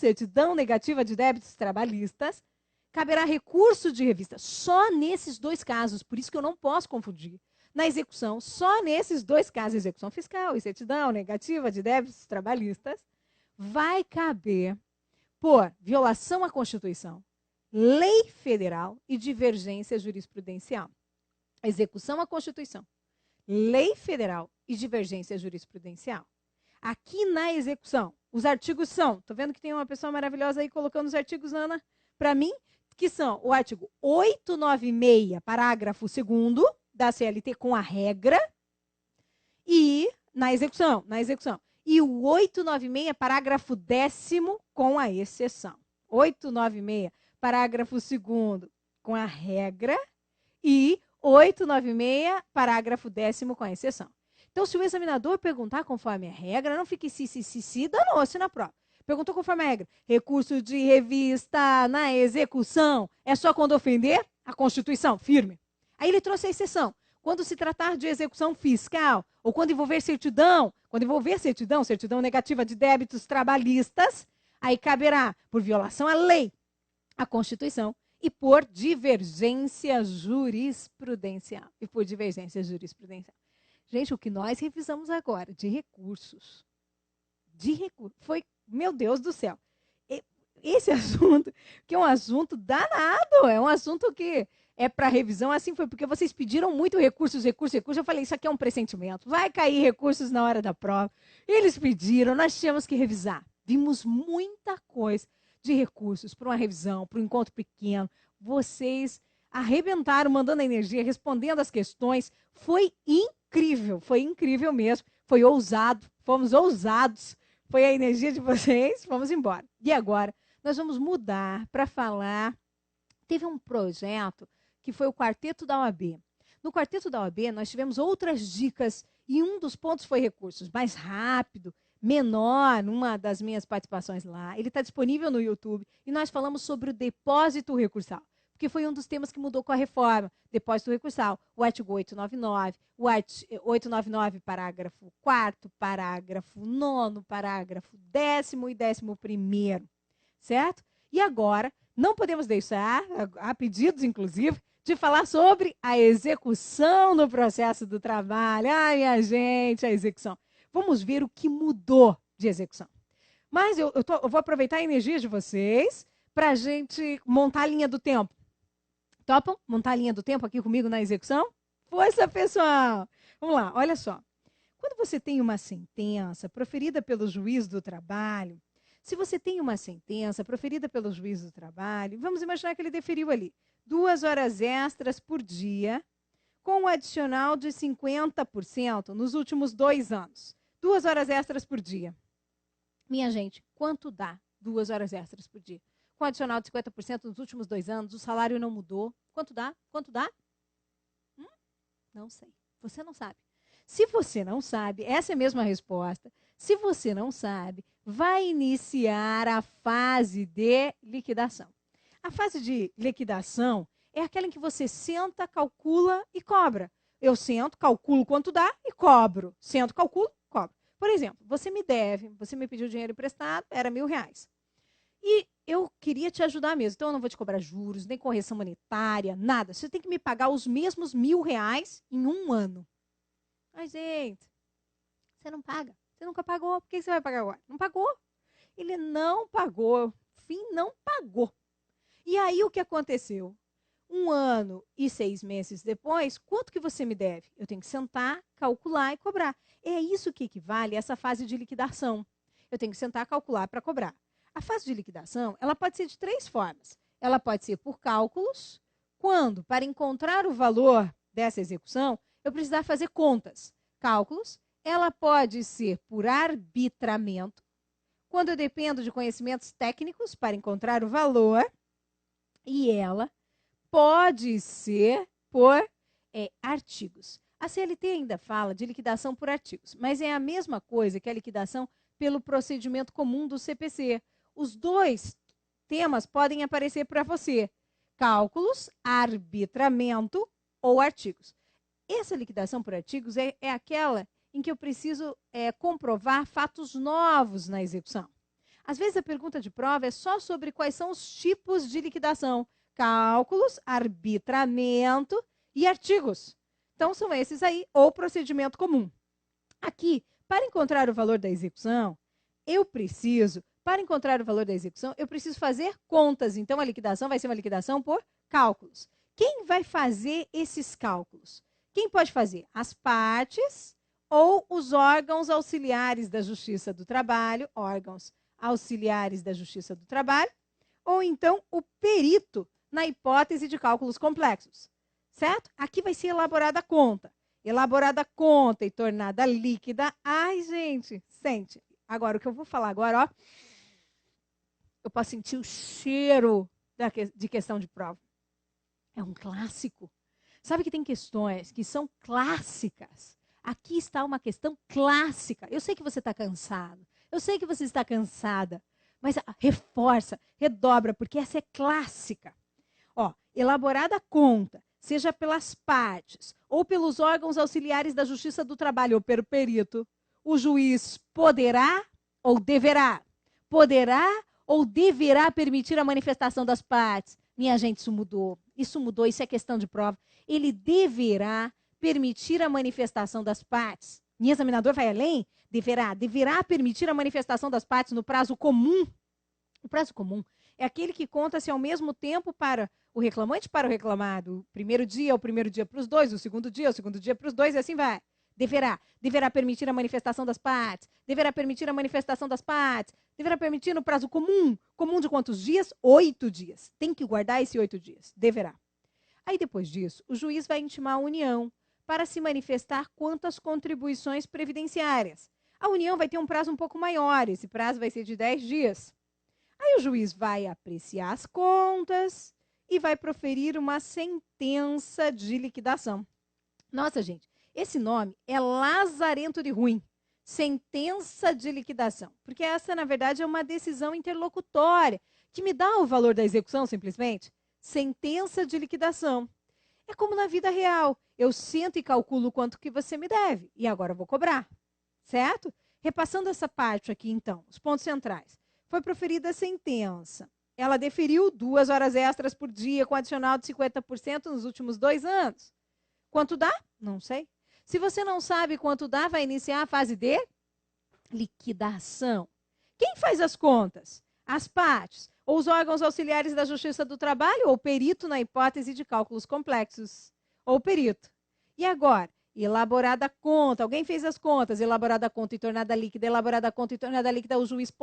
negativa de débitos trabalhistas, caberá recurso de revista. Só nesses dois casos, por isso que eu não posso confundir. Na execução, só nesses dois casos, execução fiscal e certidão negativa de débitos trabalhistas, vai caber por violação à Constituição, lei federal e divergência jurisprudencial. Execução à Constituição, lei federal e divergência jurisprudencial. Aqui na execução, os artigos são, estou vendo que tem uma pessoa maravilhosa aí colocando os artigos, Ana, para mim, que são o artigo 896, parágrafo 2º da CLT com a regra e na execução. E o 896, parágrafo 10º, com a exceção. 896, parágrafo 2º, com a regra. E 896, parágrafo 10º, com a exceção. Então, se o examinador perguntar conforme a regra, não fique se danou-se na prova. Perguntou conforme a regra. Recurso de revista na execução. É só quando ofender a Constituição, firme. Aí ele trouxe a exceção. Quando se tratar de execução fiscal, ou quando envolver certidão negativa de débitos trabalhistas, aí caberá por violação à lei, à Constituição e por divergência jurisprudencial. Gente, o que nós revisamos agora de recursos, foi, meu Deus do céu, esse assunto, que é um assunto danado, é um assunto que é para revisão, assim foi, porque vocês pediram muito recursos, eu falei, isso aqui é um pressentimento, vai cair recursos na hora da prova. Eles pediram, nós tínhamos que revisar. Vimos muita coisa. de recursos para uma revisão, para um encontro pequeno. Vocês arrebentaram, mandando a energia, respondendo as questões. Foi incrível mesmo. Foi ousado, fomos ousados. Foi a energia de vocês, vamos embora. E agora, nós vamos mudar para falar. Teve um projeto que foi o Quarteto da OAB. No Quarteto da OAB, nós tivemos outras dicas e um dos pontos foi recursos mais rápido, menor, numa das minhas participações lá. Ele está disponível no YouTube e nós falamos sobre o depósito recursal, porque foi um dos temas que mudou com a reforma. Depósito recursal, o artigo 899, o artigo 899, parágrafo 4º, parágrafo 9º, parágrafo 10º e 11º, certo? E agora, não podemos deixar, há pedidos, inclusive, de falar sobre a execução no processo do trabalho. Ai, minha gente, a execução. Vamos ver o que mudou de execução. Mas eu vou aproveitar a energia de vocês para a gente montar a linha do tempo. Topam montar a linha do tempo aqui comigo na execução? Força, pessoal! Vamos lá, olha só. Quando você tem uma sentença proferida pelo juiz do trabalho, se você tem uma sentença proferida pelo juiz do trabalho, vamos imaginar que ele deferiu ali 2 horas extras por dia, com um adicional de 50% nos últimos 2 anos. 2 horas extras por dia. Minha gente, quanto dá 2 horas extras por dia? Com um adicional de 50% nos últimos 2 anos, o salário não mudou. Quanto dá? Quanto dá? Não sei. Você não sabe. Se você não sabe, essa é a mesma resposta. Se você não sabe, vai iniciar a fase de liquidação. A fase de liquidação é aquela em que você senta, calcula e cobra. Eu sento, calculo quanto dá e cobro. Sento, calculo, cobro. Por exemplo, você me deve, você me pediu dinheiro emprestado, era R$1.000. E eu queria te ajudar mesmo, então eu não vou te cobrar juros, nem correção monetária, nada. Você tem que me pagar os mesmos R$1.000 em 1 ano. Mas, gente, você não paga. Você nunca pagou. Por que você vai pagar agora? Não pagou. Ele não pagou. Fim, não pagou. E aí, o que aconteceu? 1 ano e 6 meses depois, quanto que você me deve? Eu tenho que sentar, calcular e cobrar. É isso que equivale a essa fase de liquidação. Eu tenho que sentar, calcular para cobrar. A fase de liquidação, ela pode ser de 3 formas. Ela pode ser por cálculos, quando, para encontrar o valor dessa execução, eu precisar fazer contas. Cálculos. Ela pode ser por arbitramento, quando eu dependo de conhecimentos técnicos para encontrar o valor. E ela pode ser por artigos. A CLT ainda fala de liquidação por artigos, mas é a mesma coisa que a liquidação pelo procedimento comum do CPC. Os 2 temas podem aparecer para você: cálculos, arbitramento ou artigos. Essa liquidação por artigos é aquela em que eu preciso comprovar fatos novos na execução. Às vezes a pergunta de prova é só sobre quais são os tipos de liquidação: cálculos, arbitramento e artigos. Então são esses aí, ou procedimento comum. Aqui, para encontrar o valor da execução, para encontrar o valor da execução, eu preciso fazer contas. Então a liquidação vai ser uma liquidação por cálculos. Quem vai fazer esses cálculos? Quem pode fazer? As partes ou os órgãos auxiliares da Justiça do Trabalho, órgãos auxiliares da Justiça do Trabalho, ou então o perito na hipótese de cálculos complexos, certo? Aqui vai ser elaborada a conta. Elaborada a conta e tornada líquida. Ai, gente, sente. Agora, o que eu vou falar agora, ó, eu posso sentir o cheiro de questão de prova. É um clássico. Sabe que tem questões que são clássicas. Aqui está uma questão clássica. Eu sei que você está cansado. Eu sei que você está cansada. Mas reforça, redobra, porque essa é clássica. Ó, elaborada a conta, seja pelas partes ou pelos órgãos auxiliares da Justiça do Trabalho ou pelo perito, o juiz poderá ou deverá permitir a manifestação das partes. Minha gente, isso mudou, isso é questão de prova. Ele deverá permitir a manifestação das partes. Minha examinador vai além? Deverá permitir a manifestação das partes no prazo comum. O prazo comum é aquele que conta-se ao mesmo tempo para o reclamante e para o reclamado. O primeiro dia é o primeiro dia para os dois, o segundo dia é o segundo dia para os dois, e assim vai. Deverá. Deverá permitir a manifestação das partes. Deverá permitir a manifestação das partes. Deverá permitir no prazo comum. Comum de quantos dias? 8 dias. Tem que guardar esse 8 dias. Deverá. Aí, depois disso, o juiz vai intimar a União para se manifestar quanto às contribuições previdenciárias. A União vai ter um prazo um pouco maior. Esse prazo vai ser de 10 dias. Aí o juiz vai apreciar as contas e vai proferir uma sentença de liquidação. Nossa, gente, esse nome é lazarento de ruim. Sentença de liquidação. Porque essa, na verdade, é uma decisão interlocutória que me dá o valor da execução, simplesmente. Sentença de liquidação. É como na vida real. Eu sento e calculo quanto que você me deve. E agora eu vou cobrar. Certo? Repassando essa parte aqui, então, os pontos centrais. Foi proferida a sentença. Ela deferiu 2 horas extras por dia com adicional de 50% nos últimos 2 anos. Quanto dá? Não sei. Se você não sabe quanto dá, vai iniciar a fase de liquidação. Quem faz as contas? As partes, ou os órgãos auxiliares da Justiça do Trabalho, ou perito na hipótese de cálculos complexos, ou perito. E agora? Elaborada a conta. Alguém fez as contas. Elaborada a conta e tornada líquida. Elaborada a conta e tornada líquida. O juiz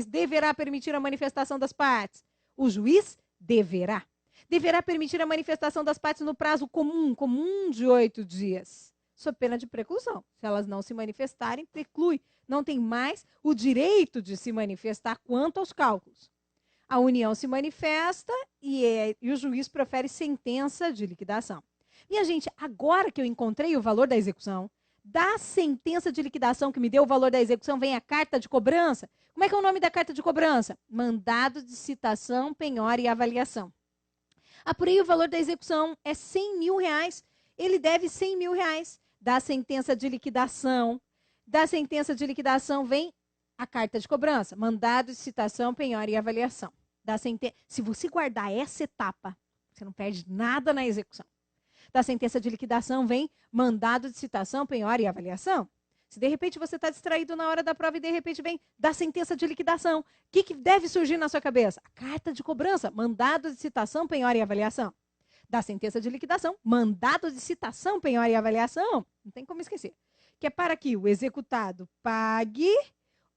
deverá permitir a manifestação das partes. O juiz deverá. Deverá permitir a manifestação das partes no prazo comum de 8 dias. Sob pena de preclusão. Se elas não se manifestarem, preclui. Não tem mais o direito de se manifestar quanto aos cálculos. A União se manifesta e o juiz profere sentença de liquidação. Minha gente, agora que eu encontrei o valor da execução, da sentença de liquidação que me deu o valor da execução, vem a carta de cobrança. Como é que é o nome da carta de cobrança? Mandado de citação, penhora e avaliação. Apurei o valor da execução, é R$100.000. Ele deve R$100.000. Da sentença de liquidação. Da sentença de liquidação vem a carta de cobrança. Mandado de citação, penhora e avaliação. Se você guardar essa etapa, você não perde nada na execução. Da sentença de liquidação vem mandado de citação, penhora e avaliação. Se de repente você está distraído na hora da prova e de repente vem da sentença de liquidação, o que deve surgir na sua cabeça? A carta de cobrança, mandado de citação, penhora e avaliação. Da sentença de liquidação, mandado de citação, penhora e avaliação. Não tem como esquecer. Que é para que o executado pague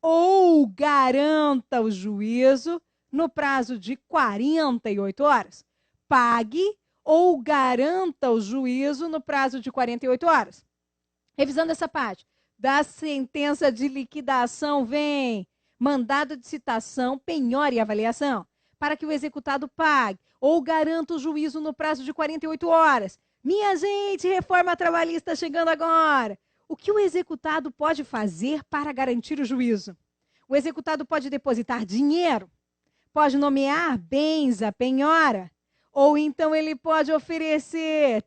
ou garanta o juízo no prazo de 48 horas. Pague ou garanta o juízo no prazo de 48 horas. Revisando essa parte, da sentença de liquidação vem mandado de citação, penhora e avaliação, para que o executado pague ou garanta o juízo no prazo de 48 horas. Minha gente, reforma trabalhista chegando agora. O que o executado pode fazer para garantir o juízo? O executado pode depositar dinheiro, pode nomear bens à penhora, ou então ele pode oferecer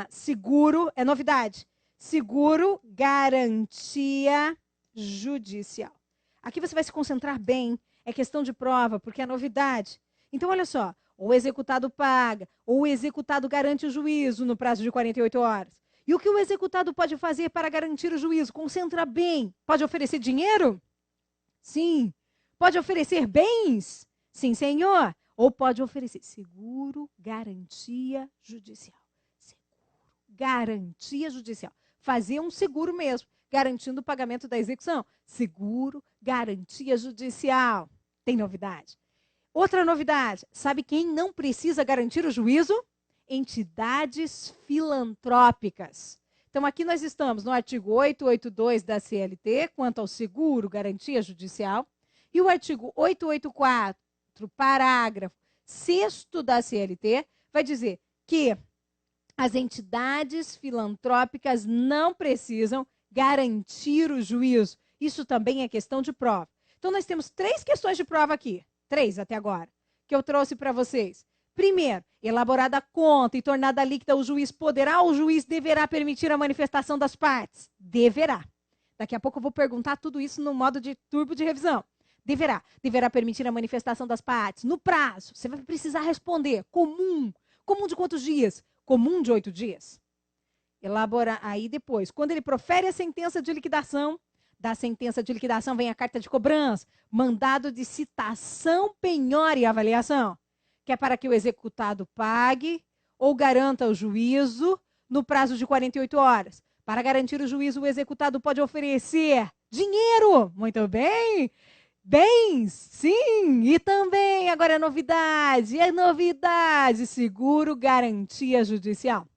seguro, é novidade, seguro, garantia judicial. Aqui você vai se concentrar bem, é questão de prova, porque é novidade. Então, olha só, ou o executado paga, ou o executado garante o juízo no prazo de 48 horas. E o que o executado pode fazer para garantir o juízo? Concentra bem. Pode oferecer dinheiro? Sim. Pode oferecer bens? Sim, senhor. Ou pode oferecer seguro, garantia judicial. Seguro, garantia judicial. Fazer um seguro mesmo, garantindo o pagamento da execução. Seguro, garantia judicial. Tem novidade. Outra novidade, sabe quem não precisa garantir o juízo? Entidades filantrópicas. Então, aqui nós estamos no artigo 882 da CLT, quanto ao seguro, garantia judicial, e o artigo 884, parágrafo 6º da CLT, vai dizer que as entidades filantrópicas não precisam garantir o juízo. Isso também é questão de prova. Então, nós temos 3 questões de prova aqui, 3 até agora, que eu trouxe para vocês. Primeiro, elaborada a conta e tornada líquida, o juiz deverá permitir a manifestação das partes? Deverá. Daqui a pouco eu vou perguntar tudo isso no modo de turbo de revisão. Deverá. Deverá permitir a manifestação das partes no prazo. Você vai precisar responder. Comum. Comum de quantos dias? Comum de 8 dias. Aí depois, quando ele profere a sentença de liquidação, da sentença de liquidação vem a carta de cobrança, mandado de citação, penhora e avaliação, que é para que o executado pague ou garanta o juízo no prazo de 48 horas. Para garantir o juízo, o executado pode oferecer dinheiro, muito bem, bens, sim, e também, agora é novidade, seguro, garantia judicial.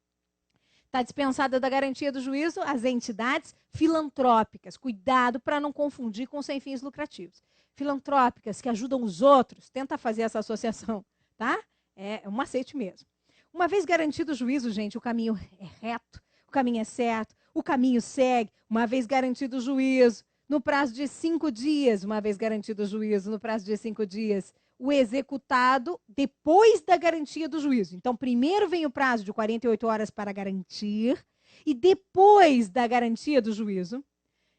Está dispensada da garantia do juízo as entidades filantrópicas. Cuidado para não confundir com sem fins lucrativos. Filantrópicas que ajudam os outros, tenta fazer essa associação, tá? É um macete mesmo. Uma vez garantido o juízo, gente, o caminho é reto, o caminho é certo, o caminho segue. Uma vez garantido o juízo, no prazo de 5 dias, uma vez garantido o juízo, no prazo de 5 dias, o executado depois da garantia do juízo. Então, primeiro vem o prazo de 48 horas para garantir e depois da garantia do juízo,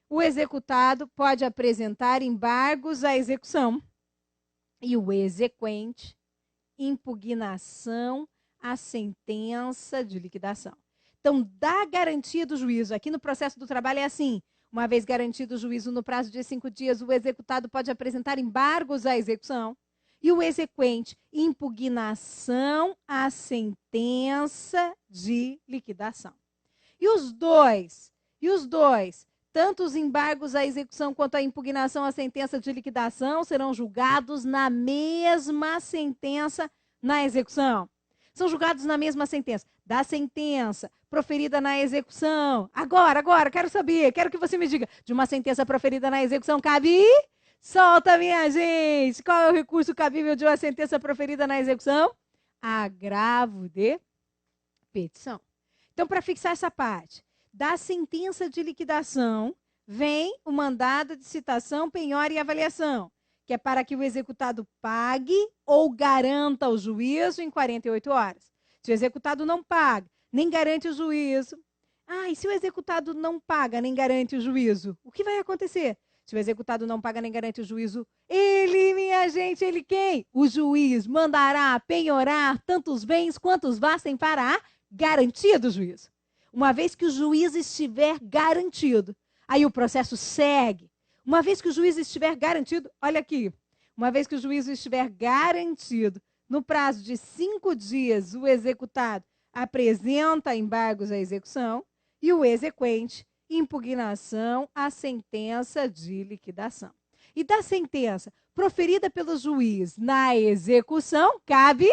o executado pode apresentar embargos à execução e o exequente impugnação à sentença de liquidação. Então, da garantia do juízo, aqui no processo do trabalho é assim, uma vez garantido o juízo no prazo de 5 dias, o executado pode apresentar embargos à execução e o exequente, impugnação à sentença de liquidação. E os dois, tanto os embargos à execução quanto a impugnação à sentença de liquidação serão julgados na mesma sentença na execução. São julgados na mesma sentença. Da sentença proferida na execução. Agora, quero saber, quero que você me diga. De uma sentença proferida na execução cabe... Solta, minha gente! Qual é o recurso cabível de uma sentença proferida na execução? Agravo de petição. Então, para fixar essa parte, da sentença de liquidação vem o mandado de citação, penhora e avaliação, que é para que o executado pague ou garanta o juízo em 48 horas. Se o executado não paga, nem garante o juízo... e se o executado não paga, nem garante o juízo, o que vai acontecer? Se o executado não paga nem garante o juízo, ele, minha gente, ele quem? O juiz mandará penhorar tantos bens quantos bastem para a garantia do juízo. Uma vez que o juiz estiver garantido, aí o processo segue. Uma vez que o juiz estiver garantido, olha aqui, uma vez que o juízo estiver garantido, no prazo de 5 dias, o executado apresenta embargos à execução e o exequente impugnação à sentença de liquidação. E da sentença proferida pelo juiz na execução, cabe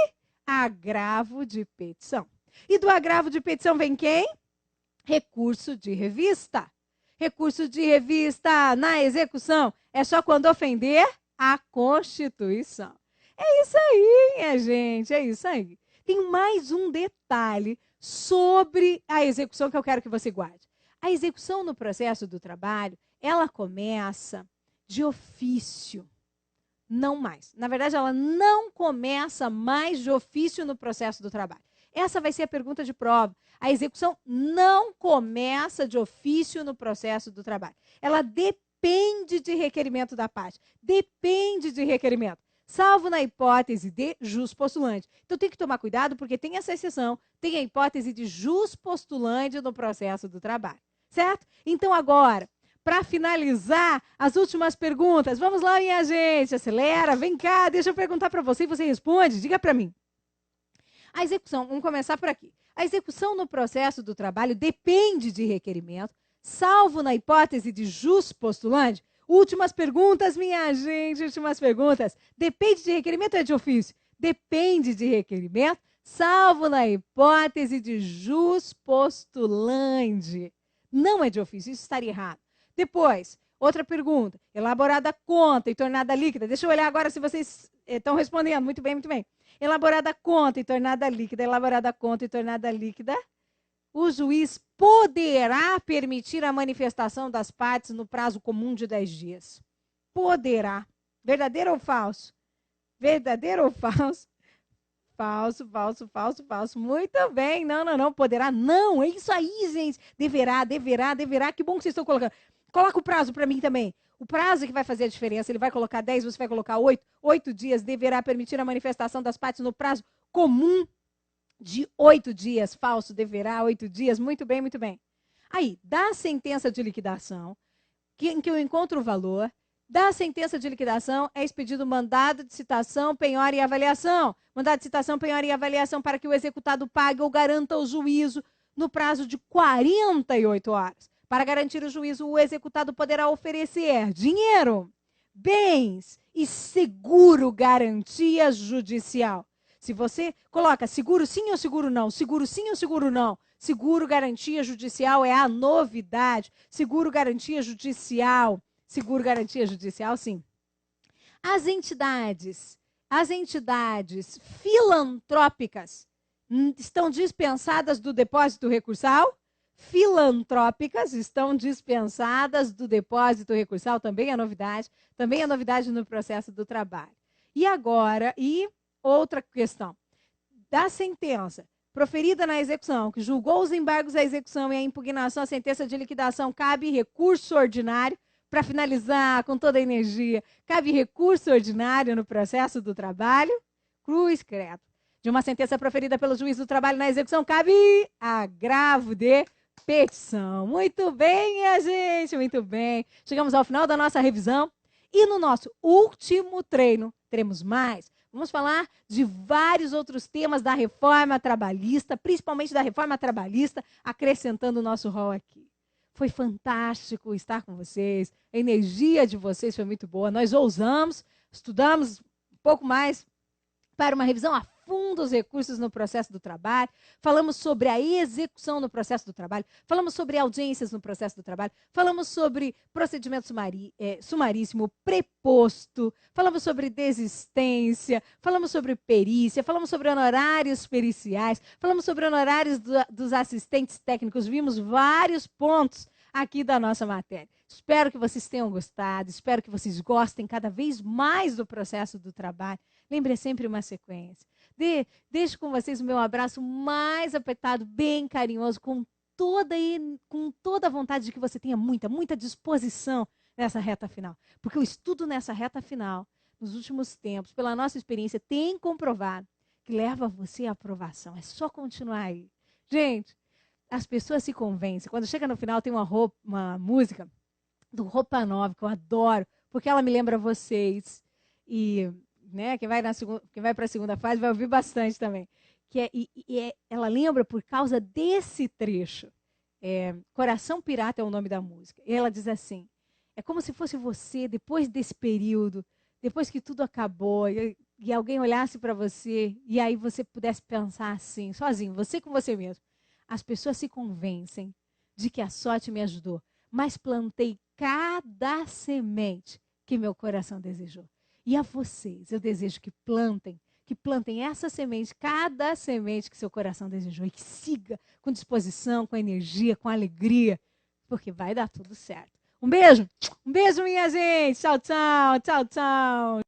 agravo de petição. E do agravo de petição vem quem? Recurso de revista. Recurso de revista na execução é só quando ofender a Constituição. É isso aí, minha gente, é isso aí. Tem mais um detalhe sobre a execução que eu quero que você guarde. A execução no processo do trabalho, ela começa de ofício, não mais. Na verdade, ela não começa mais de ofício no processo do trabalho. Essa vai ser a pergunta de prova. A execução não começa de ofício no processo do trabalho. Ela depende de requerimento da parte. Depende de requerimento. Salvo na hipótese de jus postulante. Então, tem que tomar cuidado, porque tem essa exceção, tem a hipótese de jus postulante no processo do trabalho. Certo? Então, agora, para finalizar, as últimas perguntas. Vamos lá, minha gente, acelera, vem cá, deixa eu perguntar para você e você responde, diga para mim. A execução, vamos começar por aqui. A execução no processo do trabalho depende de requerimento, salvo na hipótese de jus postulante. Últimas perguntas, minha gente, últimas perguntas. Depende de requerimento ou é de ofício? Depende de requerimento, salvo na hipótese de jus postulante. Não é de ofício, isso estaria errado. Depois, outra pergunta. Elaborada a conta e tornada líquida. Deixa eu olhar agora se vocês estão respondendo. Muito bem, muito bem. Elaborada a conta e tornada líquida. Elaborada a conta e tornada líquida. O juiz poderá permitir a manifestação das partes no prazo comum de 10 dias. Poderá. Verdadeiro ou falso? Verdadeiro ou falso? Falso, falso, falso, falso. Muito bem. Não. Poderá. Não, é isso aí, gente. Deverá. Que bom que vocês estão colocando. Coloca o prazo para mim também. O prazo que vai fazer a diferença. Ele vai colocar 10, você vai colocar 8. 8 dias deverá permitir a manifestação das partes no prazo comum de 8 dias. Falso, deverá, 8 dias. Muito bem, muito bem. Aí, da sentença de liquidação, em que eu encontro o valor, da sentença de liquidação é expedido mandado de citação, penhora e avaliação. Mandado de citação, penhora e avaliação para que o executado pague ou garanta o juízo no prazo de 48 horas. Para garantir o juízo, o executado poderá oferecer dinheiro, bens e seguro garantia judicial. Se você coloca seguro sim ou seguro não, seguro sim ou seguro não, seguro garantia judicial é a novidade. Seguro garantia judicial, sim. As entidades filantrópicas estão dispensadas do depósito recursal? Filantrópicas estão dispensadas do depósito recursal, também é novidade no processo do trabalho. E agora, outra questão, da sentença proferida na execução, que julgou os embargos à execução e a impugnação à sentença de liquidação, cabe recurso ordinário, para finalizar com toda a energia, cabe recurso ordinário no processo do trabalho? Cruz credo. De uma sentença proferida pelo juiz do trabalho na execução, cabe agravo de petição. Muito bem, minha gente, muito bem. Chegamos ao final da nossa revisão e no nosso último treino teremos mais. Vamos falar de vários outros temas da reforma trabalhista, principalmente da reforma trabalhista, acrescentando o nosso rol aqui. Foi fantástico estar com vocês, a energia de vocês foi muito boa. Nós ousamos, estudamos um pouco mais para uma revisão a fundo os recursos no processo do trabalho, falamos sobre a execução no processo do trabalho, falamos sobre audiências no processo do trabalho, falamos sobre procedimento sumaríssimo, preposto, falamos sobre desistência, falamos sobre perícia, falamos sobre honorários periciais, falamos sobre honorários dos assistentes técnicos, vimos vários pontos aqui da nossa matéria. Espero que vocês tenham gostado, espero que vocês gostem cada vez mais do processo do trabalho. Lembre sempre uma sequência. Deixo com vocês o meu abraço mais apertado, bem carinhoso, com toda a vontade de que você tenha muita disposição nessa reta final. Porque o estudo nessa reta final, nos últimos tempos, pela nossa experiência, tem comprovado que leva você à aprovação. É só continuar aí. Gente, as pessoas se convencem. Quando chega no final, tem uma música do Roupa Nova, que eu adoro, porque ela me lembra vocês. E quem vai para a segunda fase vai ouvir bastante também. Ela lembra por causa desse trecho. Coração Pirata é o nome da música. E ela diz assim, é como se fosse você, depois desse período, depois que tudo acabou, e alguém olhasse para você, e aí você pudesse pensar assim, sozinho, você com você mesmo. As pessoas se convencem de que a sorte me ajudou, mas plantei cada semente que meu coração desejou. E a vocês, eu desejo que plantem essa semente, cada semente que seu coração desejou, e que siga com disposição, com energia, com alegria, porque vai dar tudo certo. Um beijo, minha gente. Tchau, tchau, tchau, tchau.